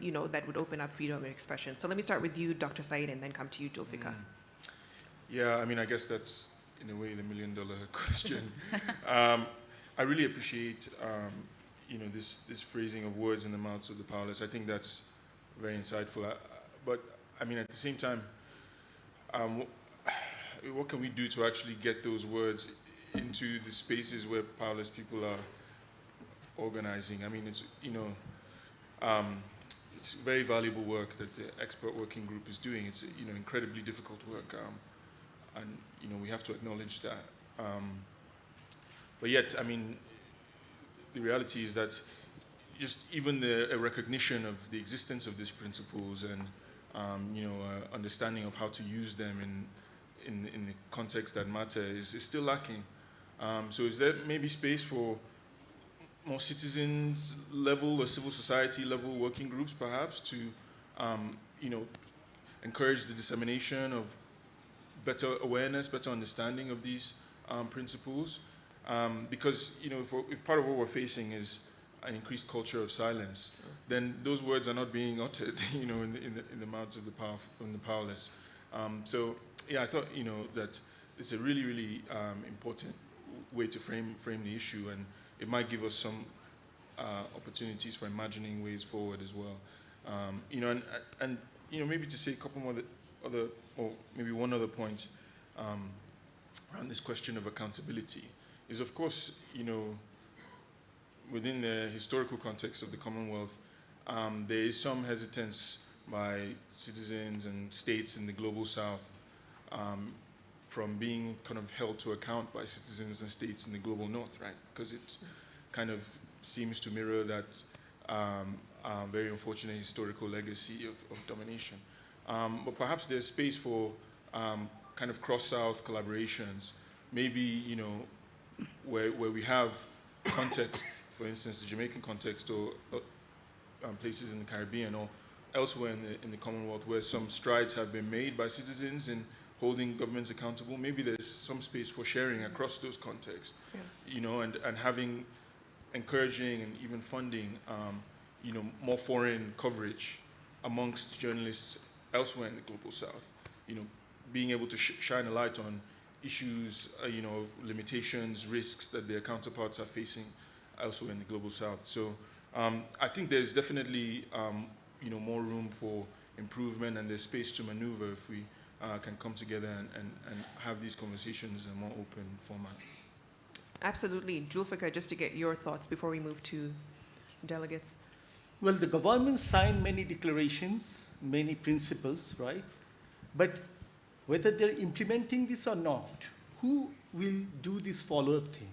you know, that would open up freedom of expression? So let me start with you, Dr. Said, and then come to you, Julfika. Yeah, I mean, I guess that's, in a way, the million-dollar question. I really appreciate, you know, this phrasing of words in the mouths of the powerless. I think that's very insightful. But, I mean, at the same time, what can we do to actually get those words into the spaces where powerless people are organizing? I mean, it's, you know, it's very valuable work that the expert working group is doing. It's, you know, incredibly difficult work, and, you know, we have to acknowledge that. But yet, I mean, the reality is that just even a recognition of the existence of these principles and, you know, understanding of how to use them in the context that matter is still lacking. So is there maybe space for more citizens level or civil society level working groups, perhaps, to, you know, encourage the dissemination of better awareness, better understanding of these principles? Because, you know, if part of what we're facing is an increased culture of silence, then those words are not being uttered, you know, in the mouths of the powerless. So, yeah, I thought, you know, that it's a really, really important way to frame the issue, and it might give us some opportunities for imagining ways forward as well. You know, and you know, maybe to say a couple more other, or maybe one other point around this question of accountability is, of course, you know, within the historical context of the Commonwealth, there is some hesitance by citizens and states in the global South from being kind of held to account by citizens and states in the global North, right? Because it kind of seems to mirror that very unfortunate historical legacy of domination. But perhaps there's space for kind of cross-South collaborations, maybe, you know, where we have context, for instance, the Jamaican context, or places in the Caribbean or elsewhere in the Commonwealth where some strides have been made by citizens in holding governments accountable. Maybe there's some space for sharing across those contexts, you know, and encouraging and even funding, you know, more foreign coverage amongst journalists elsewhere in the global South. You know, being able to shine a light on issues, you know, of limitations, risks that their counterparts are facing elsewhere in the global South. So I think there's definitely, you know, more room for improvement, and there's space to maneuver if we can come together and have these conversations in a more open format. Absolutely. Julfika, just to get your thoughts before we move to delegates. Well, the government signed many declarations, many principles, right? But whether they're implementing this or not, who will do this follow-up thing?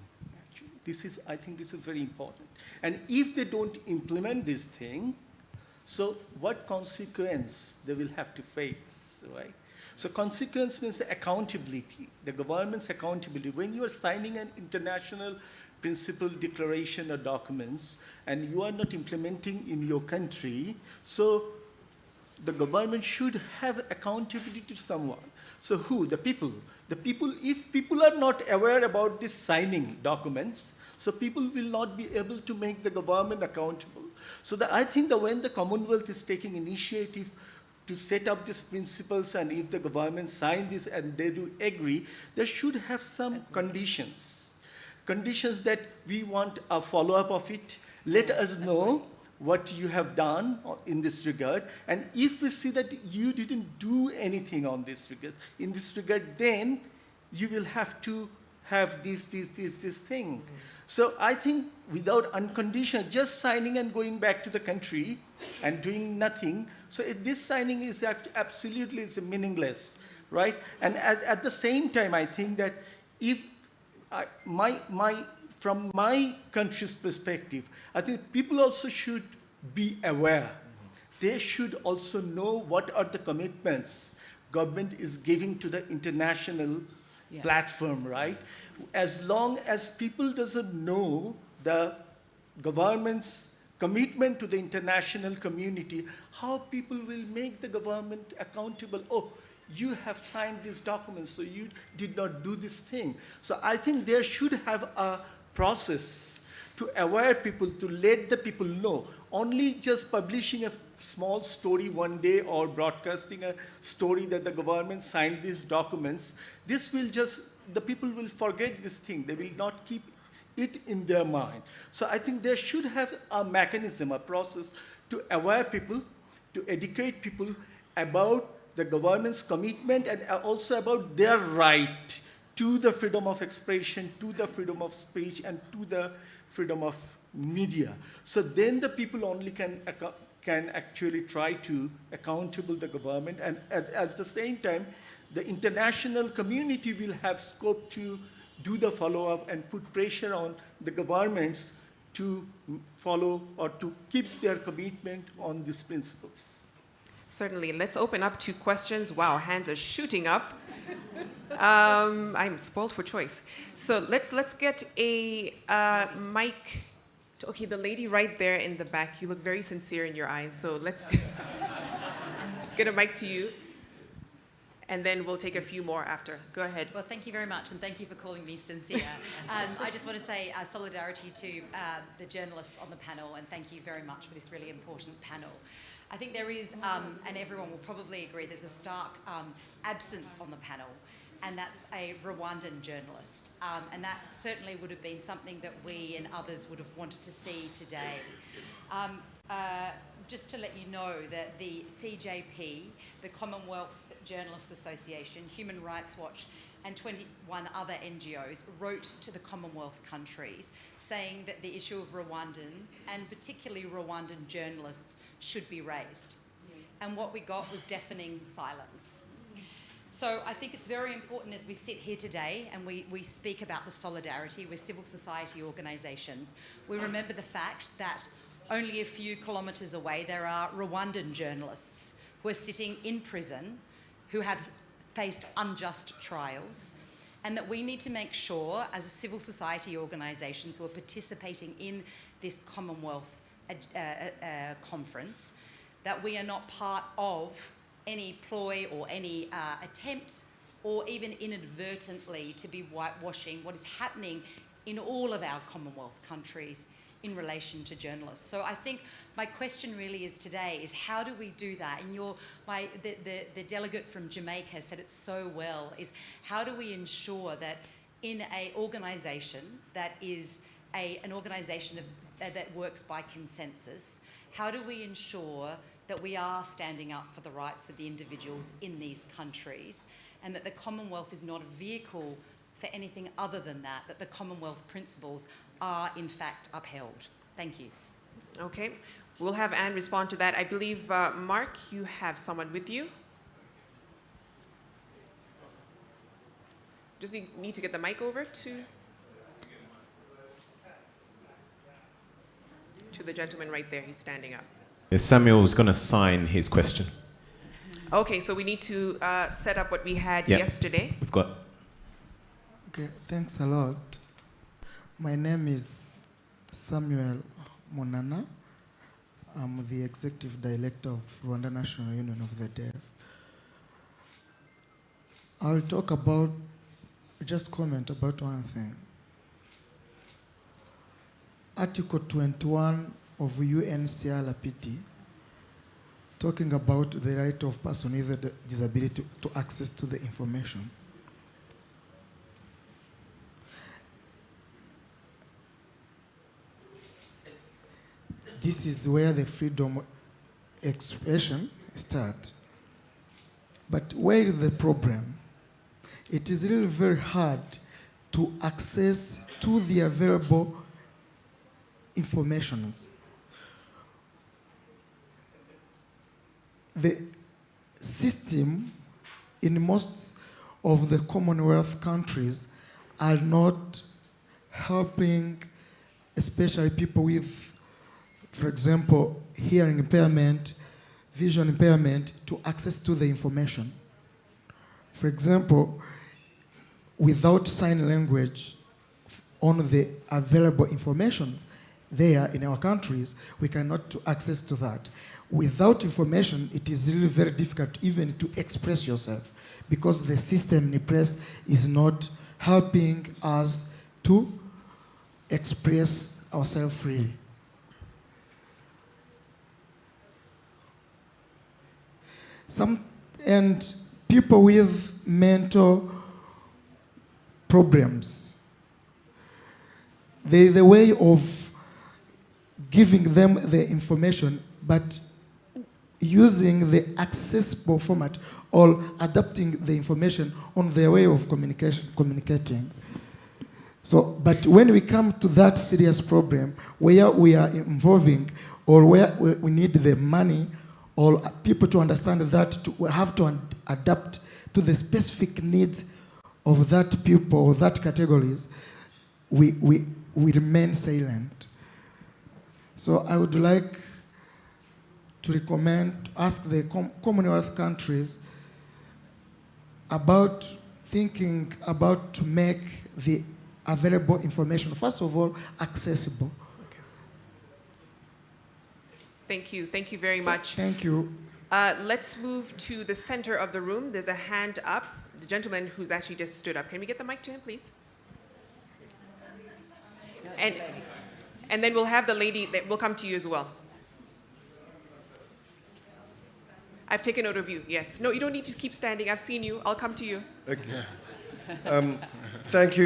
Actually, I think this is very important. And if they don't implement this thing, so what consequence they will have to face, right? So consequence means the accountability, the government's accountability. When you are signing an international principle declaration or documents and you are not implementing in your country, so the government should have accountability to someone. So who? The people. The people, if people are not aware about this signing documents, so people will not be able to make the government accountable. So I think that when the Commonwealth is taking initiative to set up these principles, and if the government sign this and they do agree, they should have some conditions. Conditions that we want a follow-up of it. Let us know what you have done in this regard. And if we see that you didn't do anything on this regard, in this regard, then you will have to have this thing. So I think without unconditional, just signing and going back to the country and doing nothing, so this signing is absolutely meaningless, right? And at the same time, I think that if from my country's perspective, I think people also should be aware. They should also know what are the commitments government is giving to the international platform, right? As long as people doesn't know the government's commitment to the international community, how people will make the government accountable? Oh, you have signed these documents, so you did not do this thing. So I think there should have a process to aware people, to let the people know. Only just publishing a small story one day or broadcasting a story that the government signed these documents, this will just, the people will forget this thing. They will not keep it in their mind. So I think there should have a mechanism, a process to aware people, to educate people about the government's commitment and also about their right to the freedom of expression, to the freedom of speech, and to the freedom of media. So then the people only can actually try to accountable the government, and at the same time, the international community will have scope to do the follow-up and put pressure on the governments to follow or to keep their commitment on these principles. Certainly. Let's open up to questions. Wow, hands are shooting up. I'm spoiled for choice. So let's get a mic. Okay, the lady right there in the back. You look very sincere in your eyes. So let's get a mic to you. And then we'll take a few more after. Go ahead. Well, thank you very much, and thank you for calling me sincere. I just want to say solidarity to the journalists on the panel, and thank you very much for this really important panel. I think there is, and everyone will probably agree, there's a stark absence on the panel, and that's a Rwandan journalist. And that certainly would have been something that we and others would have wanted to see today. Just to let you know that the CJP, the Commonwealth Journalists Association, Human Rights Watch, and 21 other NGOs wrote to the Commonwealth countries saying that the issue of Rwandans, and particularly Rwandan journalists, should be raised. And what we got was deafening silence. So I think it's very important as we sit here today and we speak about the solidarity with civil society organisations, we remember the fact that only a few kilometres away there are Rwandan journalists who are sitting in prison, who have faced unjust trials, and that we need to make sure, as civil society organisations who are participating in this Commonwealth conference, that we are not part of any ploy or any attempt, or even inadvertently to be whitewashing what is happening in all of our Commonwealth countries in relation to journalists. So I think my question really is today is how do we do that? And the delegate from Jamaica said it so well, is how do we ensure that in an organisation that is an organisation that works by consensus? How do we ensure that we are standing up for the rights of the individuals in these countries, and that the Commonwealth is not a vehicle for anything other than that, that the Commonwealth principles are in fact upheld? Thank you. Okay, we'll have Anne respond to that. I believe, Mark, you have someone with you. Just need to get the mic over to the gentleman right there. He's standing up. Yes, Samuel was going to sign his question. Okay, so we need to set up what we had Yep. yesterday. We've got. Okay, thanks a lot. My name is Samuel Monana. I'm the Executive Director of Rwanda National Union of the Deaf. I'll talk about, just comment about one thing. Article 21 of UNCRPD, talking about the right of person with a disability to access to the information. This is where the freedom of expression starts. But where is the problem? It is really very hard to access to the available informations. The system in most of the Commonwealth countries are not helping, especially people with, for example, hearing impairment, vision impairment, to access to the information. For example, without sign language on the available information there in our countries, we cannot access to that. Without information, it is really very difficult even to express yourself, because the system in place is not helping us to express ourselves freely. And people with mental problems, the way of giving them the information, but using the accessible format or adapting the information on their way of communicating. So, but when we come to that serious problem where we are involving, or where we need the money or people to understand that we have to adapt to the specific needs of that people or that categories, we remain silent. So I would like to recommend, ask the Commonwealth countries about thinking about to make the available information, first of all, accessible. Thank you. Thank you very much. Thank you. Let's move to the center of the room. There's a hand up. The gentleman who's actually just stood up. Can we get the mic to him, please? And then we'll have the lady that will come to you as well. I've taken note of you, yes. No, you don't need to keep standing. I've seen you. I'll come to you. Okay. Thank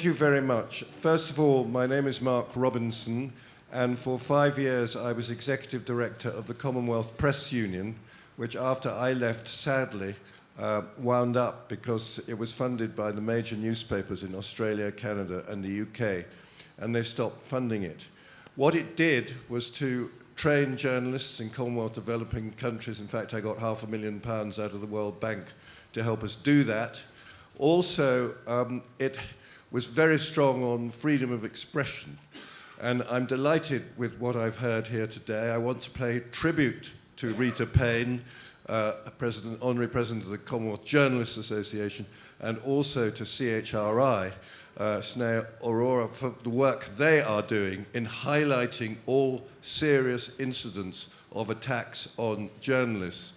you very much. First of all, my name is Mark Robinson, and for 5 years I was Executive Director of the Commonwealth Press Union, which after I left, sadly, wound up because it was funded by the major newspapers in Australia, Canada, and the UK, and they stopped funding it. What it did was to train journalists in Commonwealth developing countries. In fact, I got £500,000 out of the World Bank to help us do that. Also, it was very strong on freedom of expression. And I'm delighted with what I've heard here today. I want to pay tribute to Rita Payne, Honorary President of the Commonwealth Journalists Association, and also to CHRI, Snea Aurora, for the work they are doing in highlighting all serious incidents of attacks on journalists.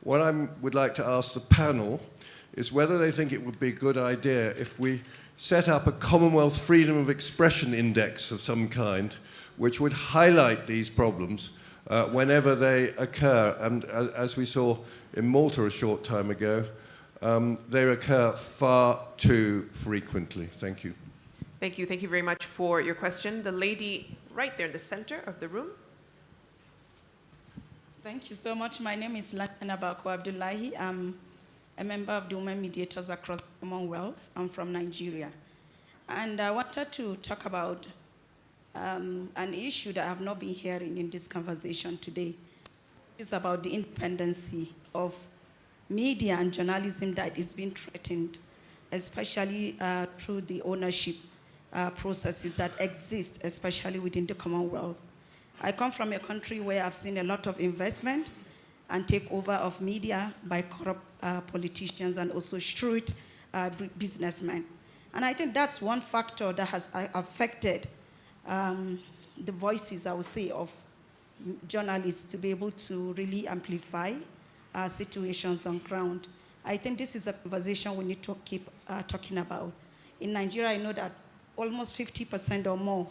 What I would like to ask the panel is whether they think it would be a good idea if we set up a Commonwealth Freedom of Expression Index of some kind, which would highlight these problems whenever they occur. And as we saw in Malta a short time ago, they occur far too frequently. Thank you. Thank you. Thank you very much for your question. The lady right there in the center of the room. Thank you so much. My name is Lana Bako Abdullahi. I'm a member of the Women Mediators across the Commonwealth. I'm from Nigeria. And I wanted to talk about an issue that I have not been hearing in this conversation today. It's about the independency of media and journalism that is being threatened, especially through the ownership processes that exist, especially within the Commonwealth. I come from a country where I've seen a lot of investment and takeover of media by corrupt politicians and also shrewd businessmen. And I think that's one factor that has affected the voices, I would say, of journalists to be able to really amplify situations on ground. I think this is a conversation we need to keep talking about. In Nigeria, I know that almost 50% or more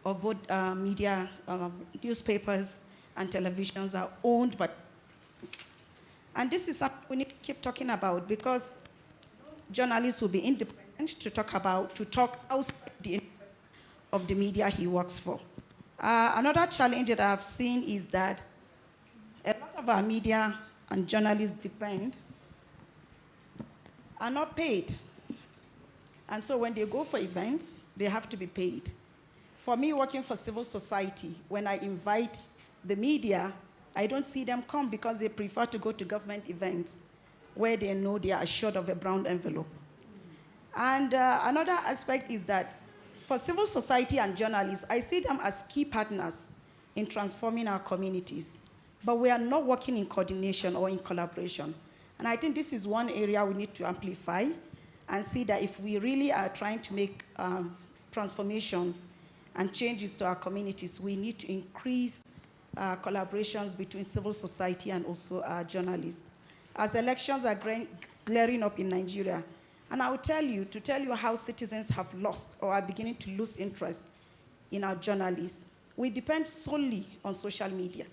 of both media, newspapers, and televisions are owned by. And this is something we need to keep talking about because journalists will be independent to talk outside the interest of the media he works for. Another challenge that I've seen is that a lot of our media and journalists are not paid. And so when they go for events, they have to be paid. For me, working for civil society, when I invite the media, I don't see them come because they prefer to go to government events where they know they are assured of a brown envelope. And another aspect is that for civil society and journalists, I see them as key partners in transforming our communities. But we are not working in coordination or in collaboration. And I think this is one area we need to amplify and see that if we really are trying to make transformations and changes to our communities, we need to increase collaborations between civil society and also journalists. As elections are glaring up in Nigeria, and I will tell you how citizens have lost or are beginning to lose interest in our journalists. We depend solely on social media.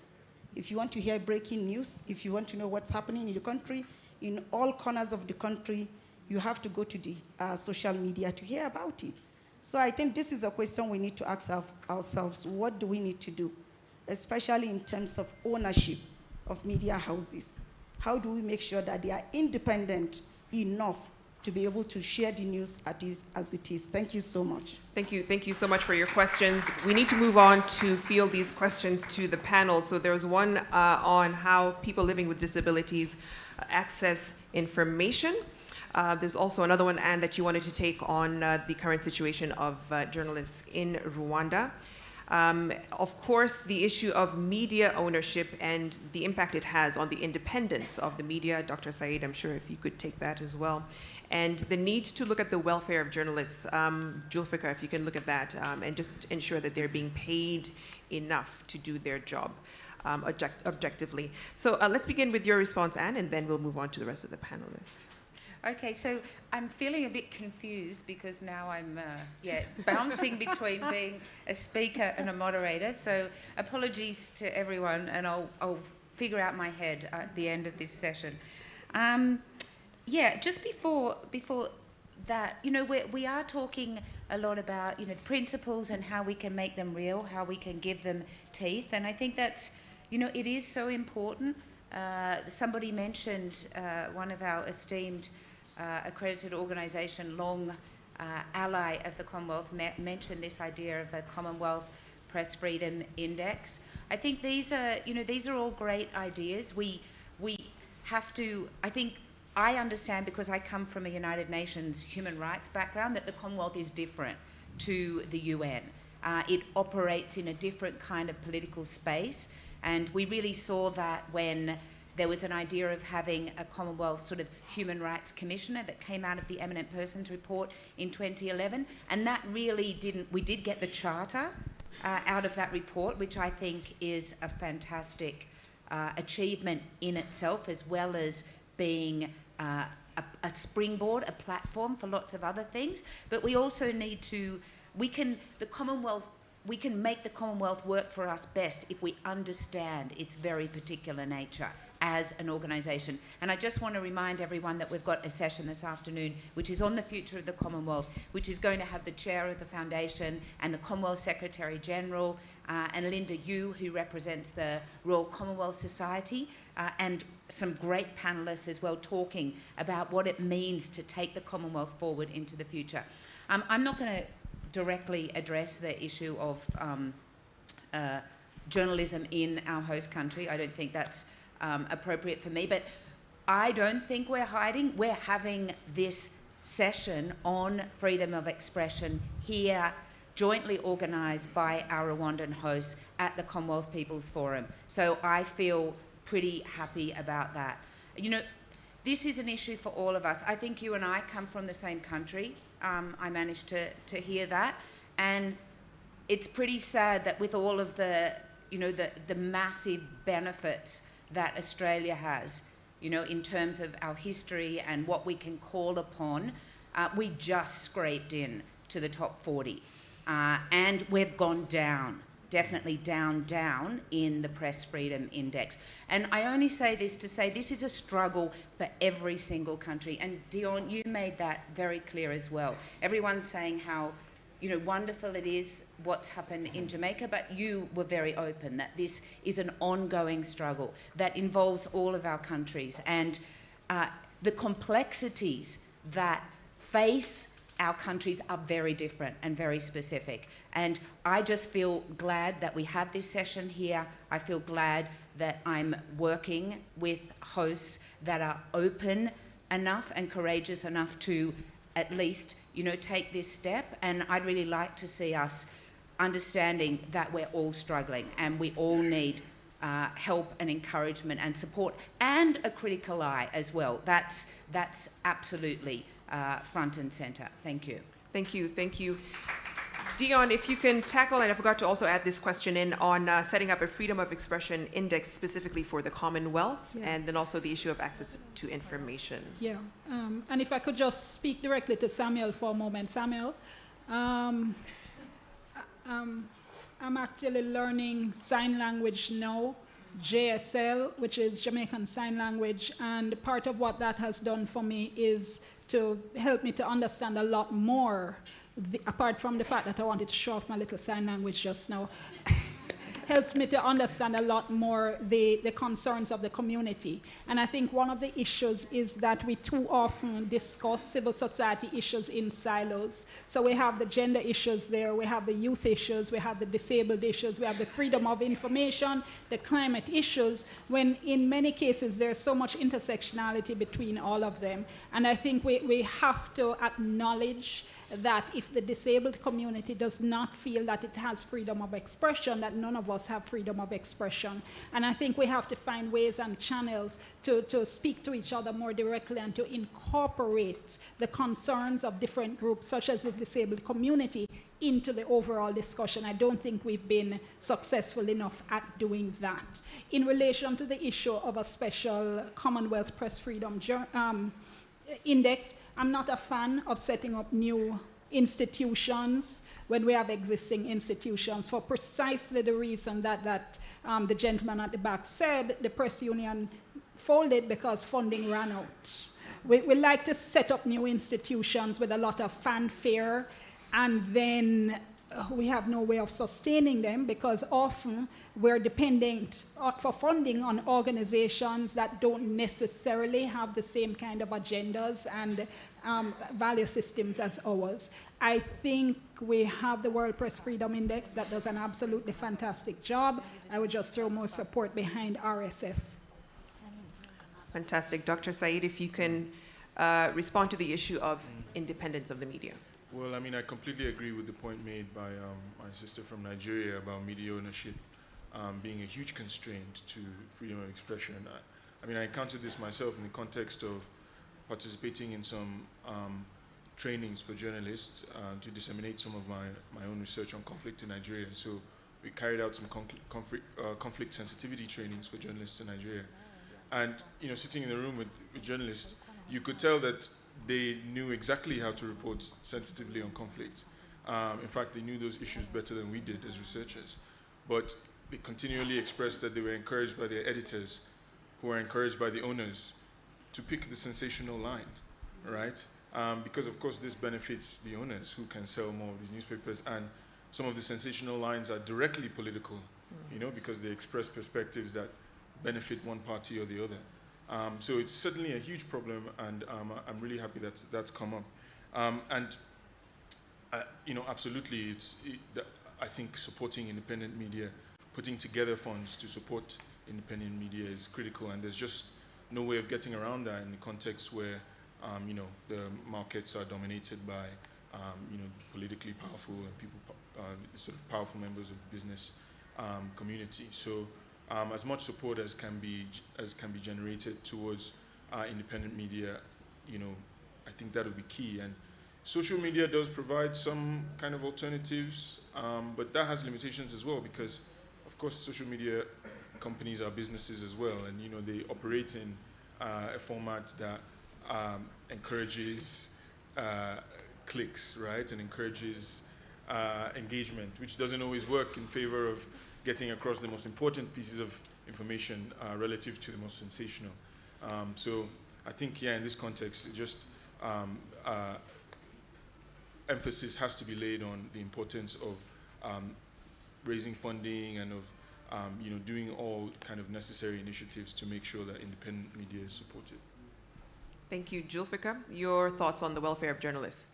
If you want to hear breaking news, if you want to know what's happening in the country, in all corners of the country, you have to go to the social media to hear about it. So I think this is a question we need to ask ourselves. What do we need to do, especially in terms of ownership of media houses? How do we make sure that they are independent enough to be able to share the news as it is? Thank you so much. Thank you. Thank you so much for your questions. We need to move on to field these questions to the panel. So there's one on how people living with disabilities access information. There's also another one, Anne, that you wanted to take on the current situation of journalists in Rwanda. Of course, the issue of media ownership and the impact it has on the independence of the media. Dr. Said, I'm sure if you could take that as well. And the need to look at the welfare of journalists. Julfika, if you can look at that and just ensure that they're being paid enough to do their job objectively. So let's begin with your response, Anne, and then we'll move on to the rest of the panelists. Okay, so I'm feeling a bit confused because now I'm bouncing between being a speaker and a moderator. So apologies to everyone, and I'll figure out my head at the end of this session. Just before that, we are talking a lot about principles and how we can make them real, how we can give them teeth, and I think that's it is so important. Somebody mentioned one of our esteemed accredited organisation, long ally of the Commonwealth, mentioned this idea of a Commonwealth Press Freedom Index. I think these are all great ideas. We have to. I understand, because I come from a United Nations human rights background, that the Commonwealth is different to the UN. It operates in a different kind of political space, and we really saw that when there was an idea of having a Commonwealth sort of human rights commissioner that came out of the Eminent Persons Report in 2011, and that really we did get the charter out of that report, which I think is a fantastic achievement in itself, as well as being a springboard, a platform for lots of other things. But we also need to, the Commonwealth, we can make the Commonwealth work for us best if we understand its very particular nature as an organisation. And I just want to remind everyone that we've got a session this afternoon which is on the future of the Commonwealth, which is going to have the chair of the foundation and the Commonwealth Secretary General and Linda Yu, who represents the Royal Commonwealth Society, and some great panellists as well, talking about what it means to take the Commonwealth forward into the future. I'm not going to directly address the issue of journalism in our host country. I don't think that's appropriate for me, but I don't think we're hiding. We're having this session on freedom of expression here, jointly organised by our Rwandan hosts at the Commonwealth People's Forum. So I feel pretty happy about that. You know, this is an issue for all of us. I think you and I come from the same country. I managed to hear that. And it's pretty sad that with all of the, you know, the massive benefits that Australia has, you know, in terms of our history and what we can call upon, we just scraped in to the top 40. And we've gone down, definitely down in the Press Freedom Index. And I only say this to say this is a struggle for every single country. And Dion, you made that very clear as well. Everyone's saying how, you know, wonderful it is what's happened in Jamaica, but you were very open that this is an ongoing struggle that involves all of our countries. And the complexities that face our countries are very different and very specific. And I just feel glad that we have this session here. I feel glad that I'm working with hosts that are open enough and courageous enough to at least, you know, take this step. And I'd really like to see us understanding that we're all struggling and we all need help and encouragement and support and a critical eye as well. That's absolutely front and centre. Thank you. Thank you. Thank you. Dion, if you can tackle, and I forgot to also add this question in, on setting up a freedom of expression index specifically for the Commonwealth, and then also the issue of access to information. Yeah, and if I could just speak directly to Samuel for a moment. Samuel, I'm actually learning sign language now, JSL, which is Jamaican Sign Language, and part of what that has done for me is to help me to understand a lot more, apart from the fact that I wanted to show off my little sign language just now, helps me to understand a lot more the concerns of the community. And I think one of the issues is that we too often discuss civil society issues in silos. So we have the gender issues there, we have the youth issues, we have the disabled issues, we have the freedom of information, the climate issues, when in many cases there's so much intersectionality between all of them. And I think we have to acknowledge that if the disabled community does not feel that it has freedom of expression, that none of us have freedom of expression. And I think we have to find ways and channels to speak to each other more directly and to incorporate the concerns of different groups, such as the disabled community, into the overall discussion. I don't think we've been successful enough at doing that. In relation to the issue of a special Commonwealth Press Freedom Index, I'm not a fan of setting up new institutions when we have existing institutions, for precisely the reason that the gentleman at the back said. The press union folded because funding ran out. We like to set up new institutions with a lot of fanfare, and then we have no way of sustaining them because often we're dependent for funding on organizations that don't necessarily have the same kind of agendas and value systems as ours. I think we have the World Press Freedom Index that does an absolutely fantastic job. I would just throw more support behind RSF. Fantastic. Dr. Said, if you can respond to the issue of independence of the media. Well, I mean, I completely agree with the point made by my sister from Nigeria about media ownership being a huge constraint to freedom of expression. I mean, I encountered this myself in the context of participating in some trainings for journalists to disseminate some of my own research on conflict in Nigeria. So we carried out some conflict sensitivity trainings for journalists in Nigeria. And, you know, sitting in the room with journalists, you could tell that they knew exactly how to report sensitively on conflict. In fact, they knew those issues better than we did as researchers. But they continually expressed that they were encouraged by their editors, who were encouraged by the owners, to pick the sensational line, right? Because, of course, this benefits the owners who can sell more of these newspapers. And some of the sensational lines are directly political, because they express perspectives that benefit one party or the other. So it's certainly a huge problem, and I'm really happy that that's come up. Absolutely, I think supporting independent media, putting together funds to support independent media is critical, and there's just no way of getting around that in the context where, the markets are dominated by, politically powerful and people, sort of powerful members of the business community. So, as much support as can be generated towards independent media, I think that would be key. And social media does provide some kind of alternatives, but that has limitations as well, because, of course, social media companies are businesses as well, and they operate in a format that encourages clicks, right, and encourages engagement, which doesn't always work in favor of getting across the most important pieces of information relative to the most sensational. So I think, in this context, just emphasis has to be laid on the importance of raising funding and of doing all kind of necessary initiatives to make sure that independent media is supported. Thank you. Julfika, your thoughts on the welfare of journalists?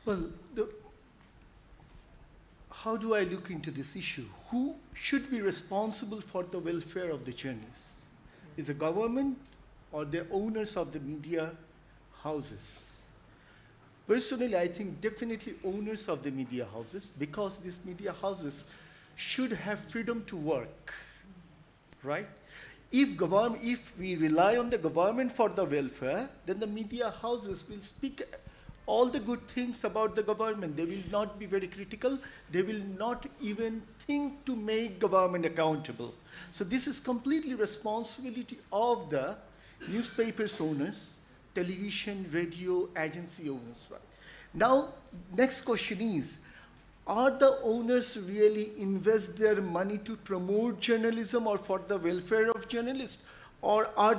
Well, how do I look into this issue? Who should be responsible for the welfare of the journalists? Is the government or the owners of the media houses? Personally, I think definitely owners of the media houses, because these media houses should have freedom to work, right? If we rely on the government for the welfare, then the media houses will speak all the good things about the government. They will not be very critical. They will not even think to make government accountable. So this is completely responsibility of the newspapers owners, television, radio, agency owners, right? Now, next question is, are the owners really invest their money to promote journalism or for the welfare of journalists? Or are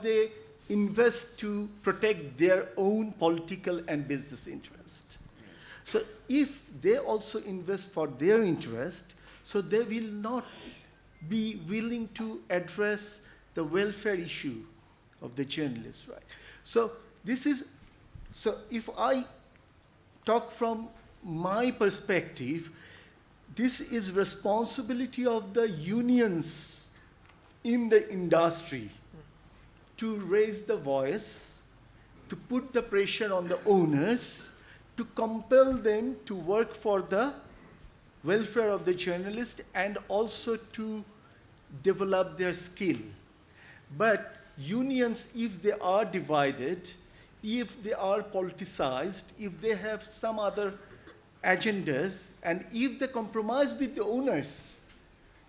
they invest to protect their own political and business interest? So if they also invest for their interest, so they will not be willing to address the welfare issue of the journalists, right? So if I talk from my perspective, this is responsibility of the unions in the industry to raise the voice, to put the pressure on the owners, to compel them to work for the welfare of the journalist and also to develop their skill. But unions, if they are divided, if they are politicized, if they have some other agendas, and if they compromise with the owners,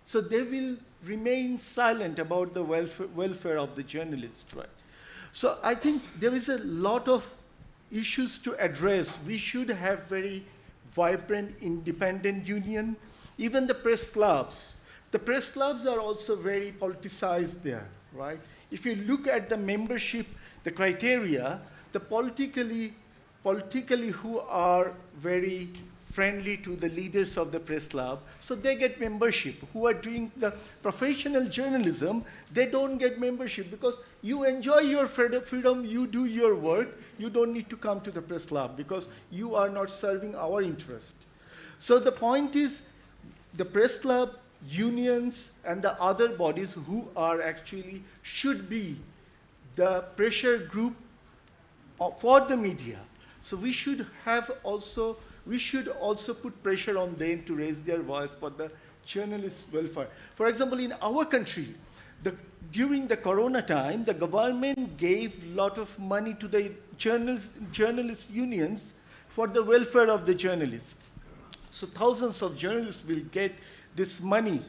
so they will remain silent about the welfare of the journalist, right? So I think there is a lot of issues to address. We should have very vibrant, independent union. Even the press clubs. The press clubs are also very politicized there, right? If you look at the membership, the criteria, the politically who are very friendly to the leaders of the press club, so they get membership. Who are doing the professional journalism, they don't get membership because you enjoy your freedom, you do your work, you don't need to come to the press club because you are not serving our interest. So the point is, the press club, unions, and the other bodies who are actually should be the pressure group for the media. So we should also put pressure on them to raise their voice for the journalists' welfare. For example, in our country, during the Corona time, the government gave a lot of money to the journalist unions for the welfare of the journalists. So thousands of journalists will get this money.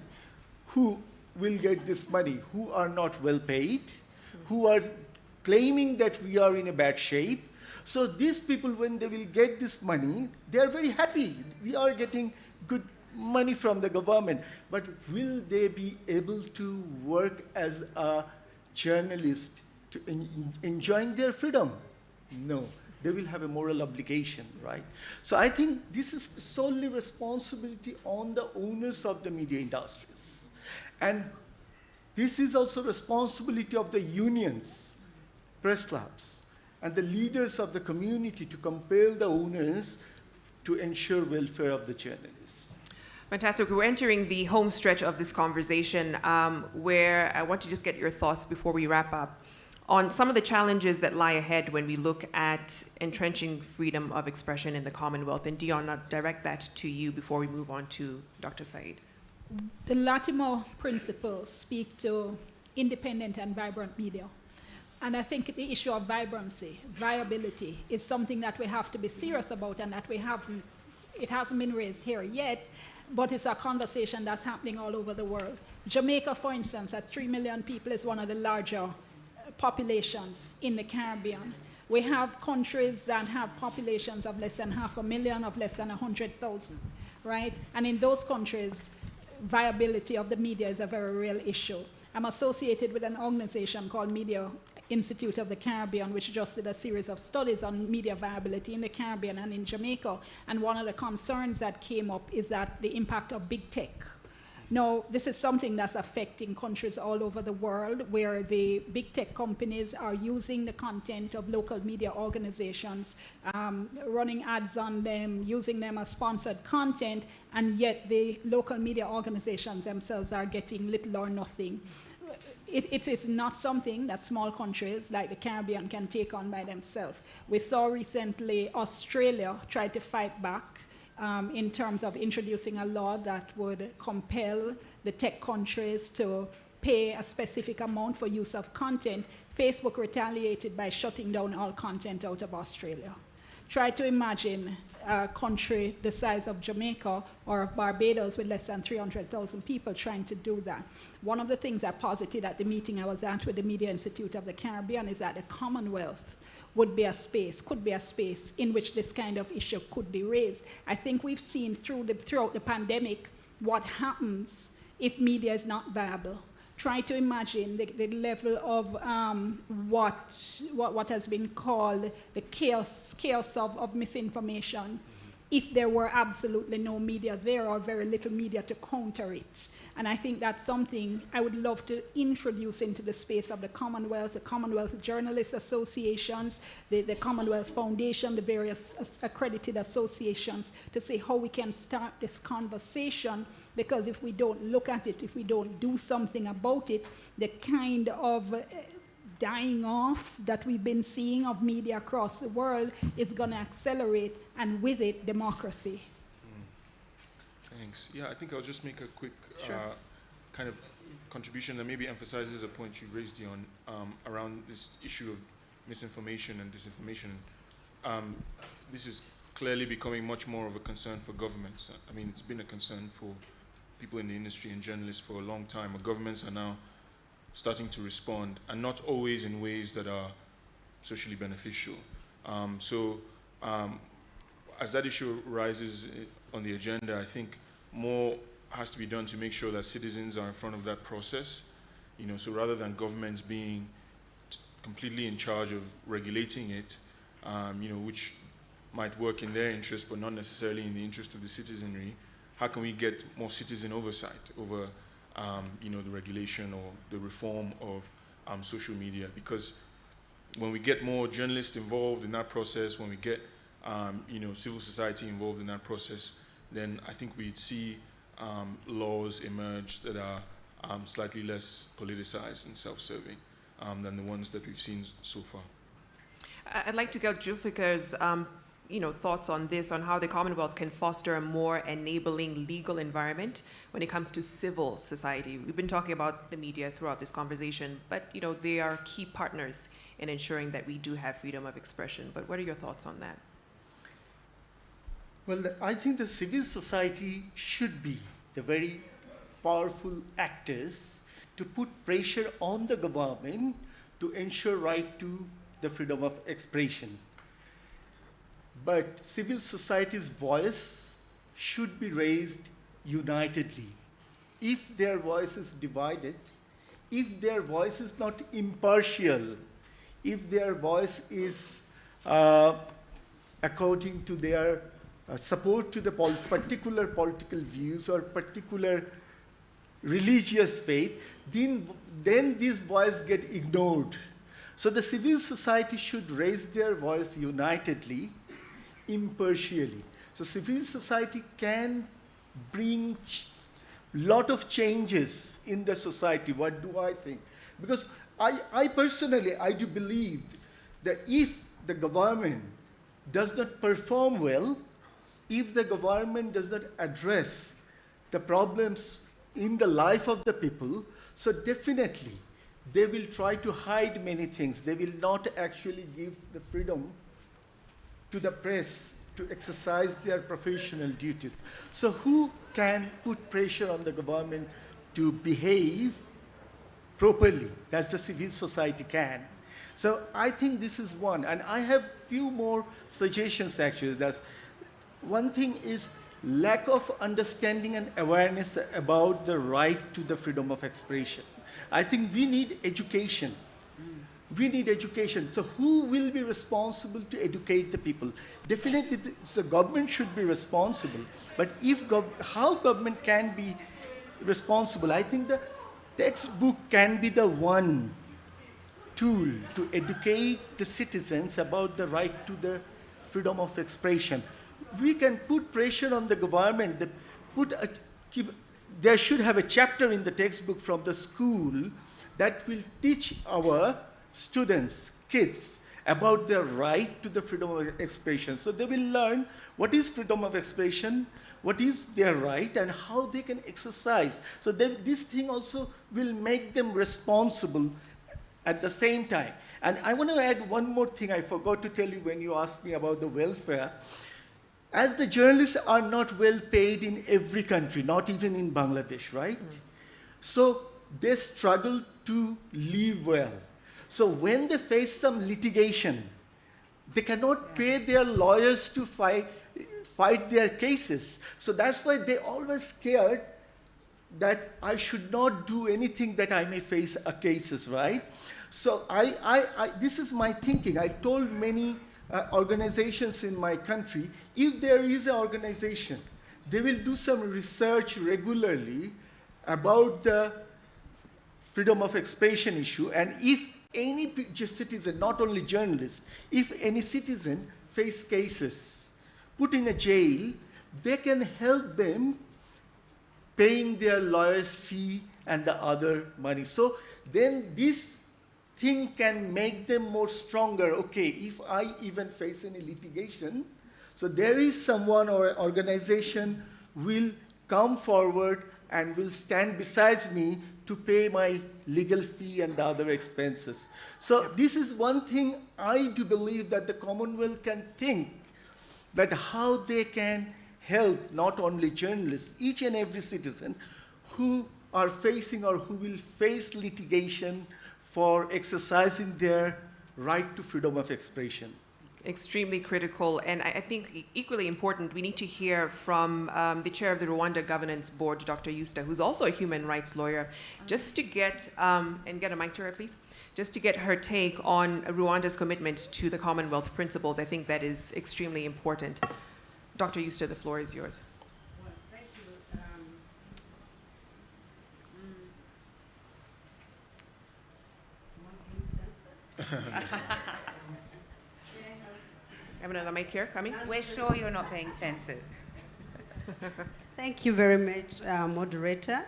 Who will get this money? Who are not well paid, who are claiming that we are in a bad shape. So these people, when they will get this money, they are very happy. We are getting good money from the government. But will they be able to work as a journalist to enjoying their freedom? No. They will have a moral obligation, right? So I think this is solely responsibility on the owners of the media industries. And this is also responsibility of the unions, press clubs, and the leaders of the community to compel the owners to ensure welfare of the journalists. Fantastic. We're entering the home stretch of this conversation where I want to just get your thoughts before we wrap up on some of the challenges that lie ahead when we look at entrenching freedom of expression in the Commonwealth. And Dion, I'll direct that to you before we move on to Dr. Said. The Latimer principles speak to independent and vibrant media. And I think the issue of vibrancy, viability, is something that we have to be serious about and that it hasn't been raised here yet, but it's a conversation that's happening all over the world. Jamaica, for instance, at 3 million people, is one of the larger populations in the Caribbean. We have countries that have populations of less than 500,000, of less than 100,000, right? And in those countries, viability of the media is a very real issue. I'm associated with an organization called Media Institute of the Caribbean, which just did a series of studies on media viability in the Caribbean and in Jamaica. And one of the concerns that came up is that the impact of big tech. Now, this is something that's affecting countries all over the world where the big tech companies are using the content of local media organizations, running ads on them, using them as sponsored content, and yet the local media organizations themselves are getting little or nothing. It is not something that small countries like the Caribbean can take on by themselves. We saw recently Australia try to fight back in terms of introducing a law that would compel the tech countries to pay a specific amount for use of content. Facebook retaliated by shutting down all content out of Australia. Try to imagine a country the size of Jamaica or of Barbados with less than 300,000 people trying to do that. One of the things I posited at the meeting I was at with the Media Institute of the Caribbean is that the Commonwealth could be a space in which this kind of issue could be raised. I think we've seen throughout the pandemic what happens if media is not viable. Try to imagine the level of what has been called the chaos of misinformation if there were absolutely no media there or very little media to counter it. And I think that's something I would love to introduce into the space of the Commonwealth Journalists Associations, the Commonwealth Foundation, the various accredited associations, to see how we can start this conversation, because if we don't look at it, if we don't do something about it, the kind of dying off that we've been seeing of media across the world is going to accelerate, and with it, democracy. Thanks. Yeah, I think I'll just make a quick kind of contribution that maybe emphasizes a point you raised, Dion, around this issue of misinformation and disinformation. This is clearly becoming much more of a concern for governments. I mean, it's been a concern for people in the industry and journalists for a long time. But governments are now starting to respond, and not always in ways that are socially beneficial. As that issue rises on the agenda, I think more has to be done to make sure that citizens are in front of that process. So rather than governments being completely in charge of regulating it, which might work in their interest but not necessarily in the interest of the citizenry, how can we get more citizen oversight over the regulation or the reform of social media? Because when we get more journalists involved in that process, when we get civil society involved in that process, then I think we'd see laws emerge that are slightly less politicized and self-serving than the ones that we've seen so far. I'd like to get Julfika's thoughts on this, on how the Commonwealth can foster a more enabling legal environment when it comes to civil society. We've been talking about the media throughout this conversation, but they are key partners in ensuring that we do have freedom of expression. But what are your thoughts on that? Well, I think the civil society should be the very powerful actors to put pressure on the government to ensure right to the freedom of expression. But civil society's voice should be raised unitedly. If their voice is divided, if their voice is not impartial, if their voice is according to their support to the particular political views or particular religious faith, then this voice get ignored. So the civil society should raise their voice unitedly, impartially. So civil society can bring lot of changes in the society. What do I think? Because I personally, I do believe that if the government does not perform well, if the government does not address the problems in the life of the people, so definitely they will try to hide many things. They will not actually give the freedom to the press to exercise their professional duties. So who can put pressure on the government to behave properly? That's the civil society can. So I think this is one. And I have few more suggestions actually. That's one thing is lack of understanding and awareness about the right to the freedom of expression. I think we need education. We need education. So who will be responsible to educate the people? Definitely the government should be responsible. But how government can be responsible? I think the textbook can be the one tool to educate the citizens about the right to the freedom of expression. We can put pressure on the government. There should have a chapter in the textbook from the school that will teach our students, kids, about their right to the freedom of expression. So they will learn what is freedom of expression, what is their right, and how they can exercise. So this thing also will make them responsible at the same time. And I want to add one more thing I forgot to tell you when you asked me about the welfare. As the journalists are not well paid in every country, not even in Bangladesh, right? So they struggle to live well. So when they face some litigation, they cannot pay their lawyers to fight their cases. So that's why they always scared that I should not do anything that I may face cases, right? So this is my thinking. I told many organizations in my country, if there is an organization, they will do some research regularly about the freedom of expression issue, and if any citizen, not only journalists, if any citizen face cases, put in a jail, they can help them paying their lawyer's fee and the other money. So then this thing can make them more stronger. Okay, if I even face any litigation, so there is someone or organization will come forward and will stand beside me to pay my legal fee and the other expenses. So this is one thing I do believe that the Commonwealth can think, that how they can help not only journalists, each and every citizen who are facing or who will face litigation for exercising their right to freedom of expression. Extremely critical, and I think equally important, we need to hear from the chair of the Rwanda Governance Board, Dr. Yusta, who's also a human rights lawyer, just to get, and get a mic to her, please, just to get her take on Rwanda's commitment to the Commonwealth principles. I think that is extremely important. Dr. Yusta, the floor is yours. Well, thank you. Have another mic here coming? We're sure you're not being censored. Thank you very much, moderator.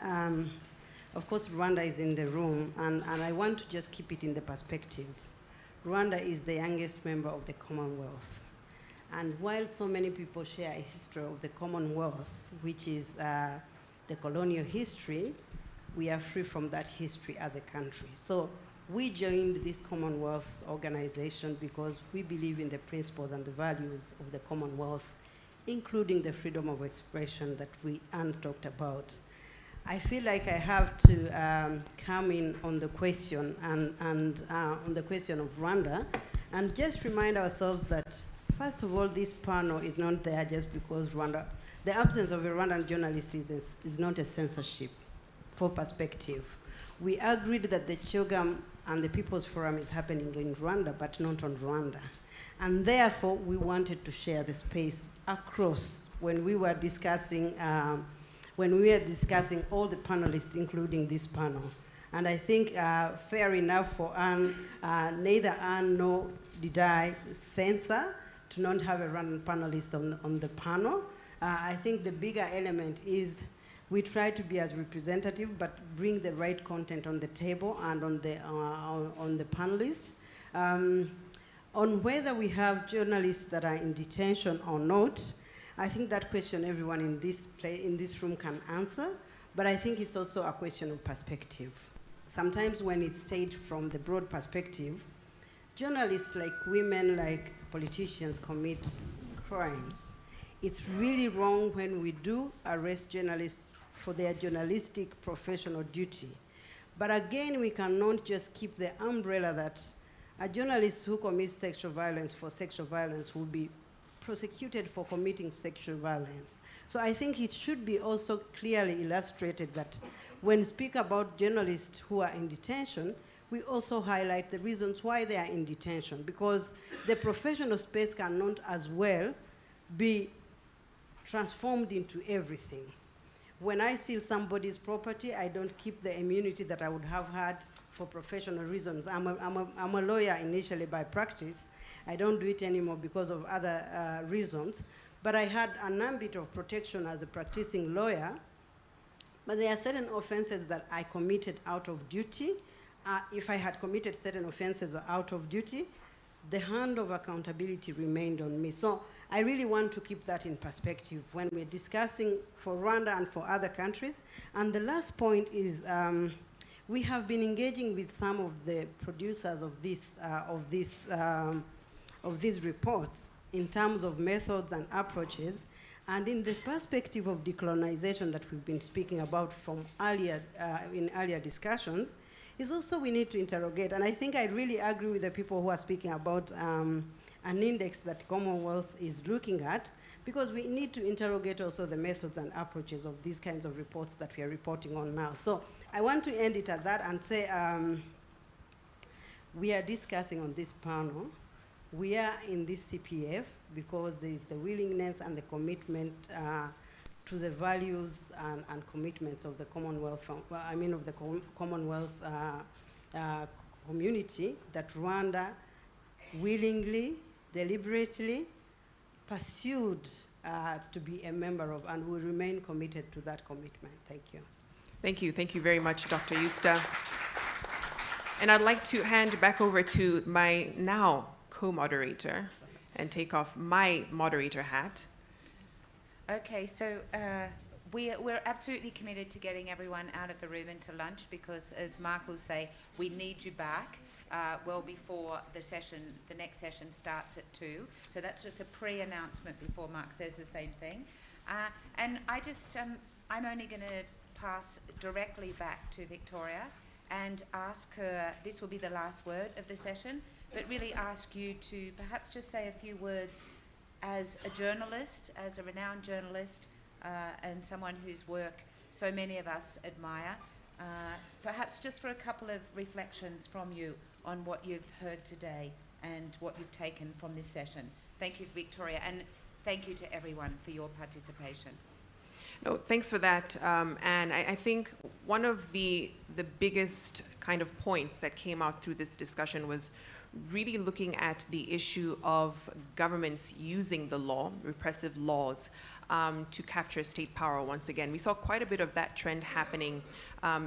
Of course, Rwanda is in the room, and I want to just keep it in the perspective. Rwanda is the youngest member of the Commonwealth. And while so many people share a history of the Commonwealth, which is the colonial history, we are free from that history as a country. So we joined this Commonwealth organization because we believe in the principles and the values of the Commonwealth, including the freedom of expression that Anne talked about. I feel like I have to come in on the question and on the question of Rwanda, and just remind ourselves that First of all, this panel is not there just because the absence of a Rwandan journalist is not a censorship. For perspective, we agreed that the CHOGM and the People's Forum is happening in Rwanda, but not on Rwanda. And therefore, we wanted to share the space across when we were discussing all the panelists, including this panel. And I think fair enough for Anne, neither Anne nor did I censor to not have a Rwandan panelist on the panel. I think the bigger element is we try to be as representative, but bring the right content on the table and on the panelists. On whether we have journalists that are in detention or not, I think that question everyone in this room can answer, but I think it's also a question of perspective. Sometimes when it's staged from the broad perspective, journalists like women, like politicians commit crimes. It's really wrong when we do arrest journalists for their journalistic professional duty. But again, we cannot just keep the umbrella that a journalist who commits sexual violence for sexual violence will be prosecuted for committing sexual violence. So I think it should be also clearly illustrated that when we speak about journalists who are in detention, we also highlight the reasons why they are in detention, because the professional space cannot as well be transformed into everything. When I steal somebody's property, I don't keep the immunity that I would have had for professional reasons. I'm a lawyer initially by practice. I don't do it anymore because of other reasons. But I had an ambit of protection as a practicing lawyer. But there are certain offenses that I committed out of duty. If I had committed certain offenses out of duty, the hand of accountability remained on me. So I really want to keep that in perspective when we're discussing for Rwanda and for other countries. And the last point is we have been engaging with some of the producers of these reports in terms of methods and approaches. And in the perspective of decolonization that we've been speaking about from in earlier discussions, is also we need to interrogate. And I think I really agree with the people who are speaking about an index that Commonwealth is looking at, because we need to interrogate also the methods and approaches of these kinds of reports that we are reporting on now. So I want to end it at that and say we are discussing on this panel. We are in this CPF because there is the willingness and the commitment to the values and commitments of the Commonwealth, of the Commonwealth community that Rwanda willingly, deliberately pursued to be a member of, and will remain committed to that commitment. Thank you. Thank you. Thank you very much, Dr. Yusta. And I'd like to hand back over to my now co-moderator and take off my moderator hat. Okay, so we're absolutely committed to getting everyone out of the room into lunch because, as Mark will say, we need you back well before the next session starts at 2. So that's just a pre-announcement before Mark says the same thing. And I'm only going to pass directly back to Victoria and ask her, this will be the last word of the session, but really ask you to perhaps just say a few words as a journalist, as a renowned journalist, and someone whose work so many of us admire, perhaps just for a couple of reflections from you on what you've heard today and what you've taken from this session. Thank you, Victoria, and thank you to everyone for your participation. No, thanks for that, and I think one of the biggest kind of points that came out through this discussion was really looking at the issue of governments using the law, repressive laws, to capture state power once again. We saw quite a bit of that trend happening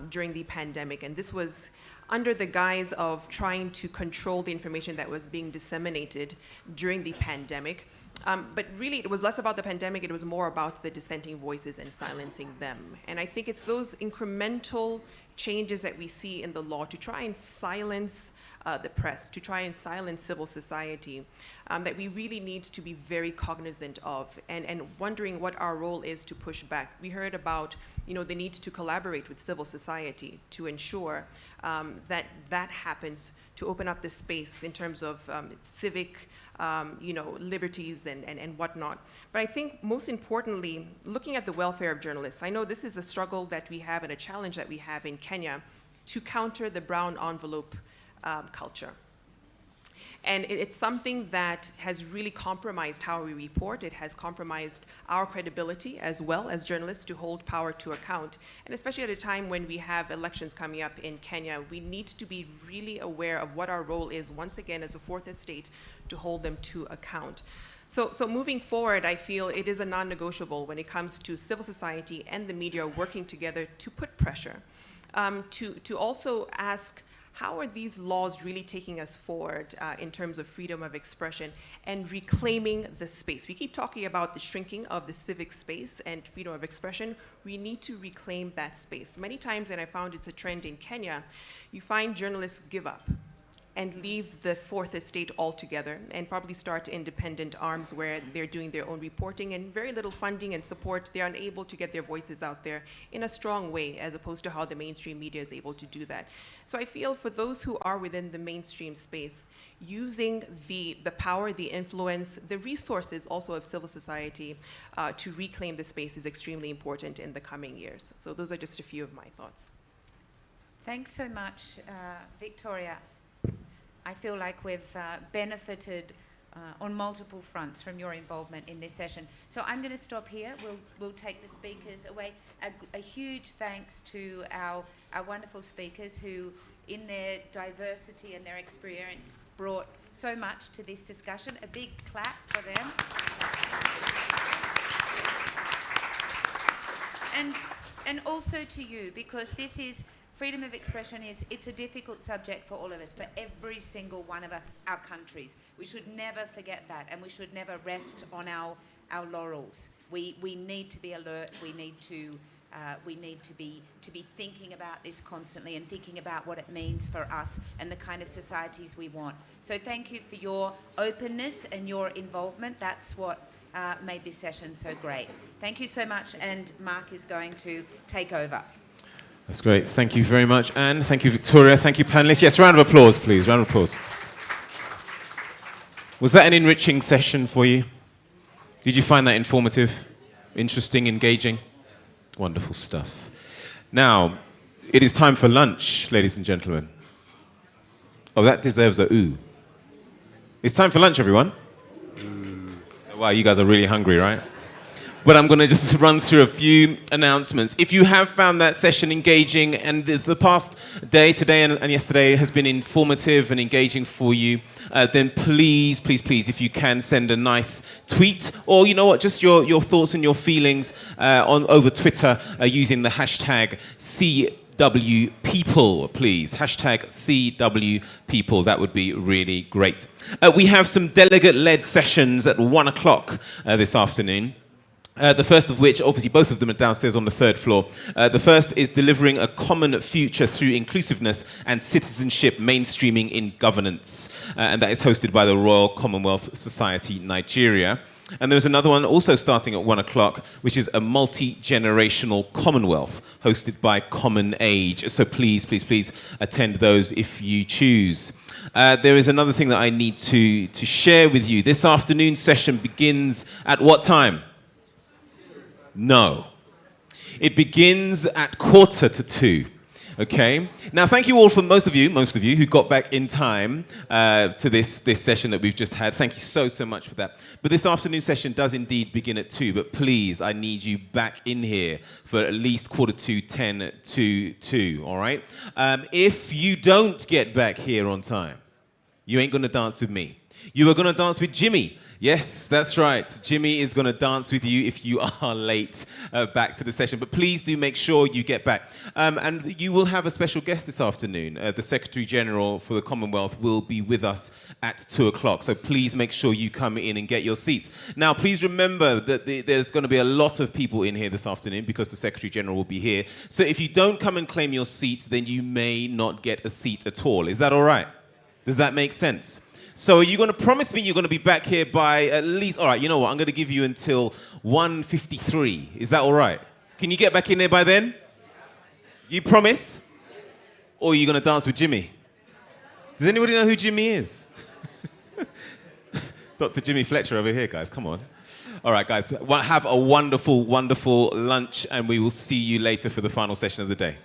during the pandemic, and this was under the guise of trying to control the information that was being disseminated during the pandemic. But really, it was less about the pandemic, it was more about the dissenting voices and silencing them. And I think it's those incremental changes that we see in the law to try and silence the press, to try and silence civil society, that we really need to be very cognizant of and wondering what our role is to push back. We heard about the need to collaborate with civil society to ensure that happens, to open up the space in terms of civic liberties and whatnot. But I think most importantly, looking at the welfare of journalists, I know this is a struggle that we have and a challenge that we have in Kenya to counter the brown envelope culture. And it's something that has really compromised how we report. It has compromised our credibility as well as journalists to hold power to account. And especially at a time when we have elections coming up in Kenya, we need to be really aware of what our role is, once again, as a fourth estate, to hold them to account. So moving forward, I feel it is a non-negotiable when it comes to civil society and the media working together to put pressure, to also ask, how are these laws really taking us forward in terms of freedom of expression and reclaiming the space? We keep talking about the shrinking of the civic space and freedom of expression. We need to reclaim that space. Many times, and I found it's a trend in Kenya, you find journalists give up and leave the fourth estate altogether and probably start independent arms where they're doing their own reporting and very little funding and support. They're unable to get their voices out there in a strong way, as opposed to how the mainstream media is able to do that. So I feel for those who are within the mainstream space, using the power, the influence, the resources also of civil society to reclaim the space is extremely important in the coming years. So those are just a few of my thoughts. Thanks so much, Victoria. I feel like we've benefited on multiple fronts from your involvement in this session. So I'm going to stop here. We'll take the speakers away. A huge thanks to our wonderful speakers who, in their diversity and their experience, brought so much to this discussion. A big clap for them. And also to you, because this is freedom of expression it's a difficult subject for all of us, for every single one of us, our countries. We should never forget that, and we should never rest on our laurels. We need to be alert. We need to be thinking about this constantly and thinking about what it means for us and the kind of societies we want. So thank you for your openness and your involvement. That's what made this session so great. Thank you so much, and Mark is going to take over. That's great. Thank you very much, Anne. Thank you, Victoria. Thank you, panelists. Yes, round of applause, please. Round of applause. Was that an enriching session for you? Did you find that informative, interesting, engaging? Wonderful stuff. Now, it is time for lunch, ladies and gentlemen. Oh, that deserves a ooh. It's time for lunch, everyone. Ooh. Wow, you guys are really hungry, right? But I'm going to just run through a few announcements. If you have found that session engaging and the past day, today and yesterday has been informative and engaging for you, then please, please, please, if you can, send a nice tweet or, you know what, just your thoughts and your feelings over Twitter using the hashtag CWPeople, please. Hashtag CWPeople. That would be really great. We have some delegate-led sessions at 1 o'clock this afternoon. The first of which, obviously both of them are downstairs on the third floor. The first is delivering a common future through inclusiveness and citizenship mainstreaming in governance. And that is hosted by the Royal Commonwealth Society Nigeria. And there's another one also starting at 1 o'clock, which is a multi-generational Commonwealth hosted by Common Age. So please, please, please attend those if you choose. There is another thing that I need to share with you. This afternoon's session begins at what time? No. It begins at 1:45. Okay? Now, thank you all for most of you who got back in time to this session that we've just had. Thank you so much for that. But this afternoon session does indeed begin at 2. But please, I need you back in here for at least 1:45, 10 to 2. All right? If you don't get back here on time, you ain't going to dance with me. You are going to dance with Jimmy. Yes, that's right. Jimmy is going to dance with you if you are late back to the session. But please do make sure you get back. And you will have a special guest this afternoon. The Secretary General for the Commonwealth will be with us at 2 o'clock. So please make sure you come in and get your seats. Now, please remember that there's going to be a lot of people in here this afternoon because the Secretary General will be here. So if you don't come and claim your seats, then you may not get a seat at all. Is that all right? Does that make sense? So are you going to promise me you're going to be back here by at least... All right, you know what? I'm going to give you until 1:53. Is that all right? Can you get back in there by then? Do you promise? Or are you going to dance with Jimmy? Does anybody know who Jimmy is? Dr. Jimmy Fletcher over here, guys. Come on. All right, guys. Have a wonderful, wonderful lunch, and we will see you later for the final session of the day.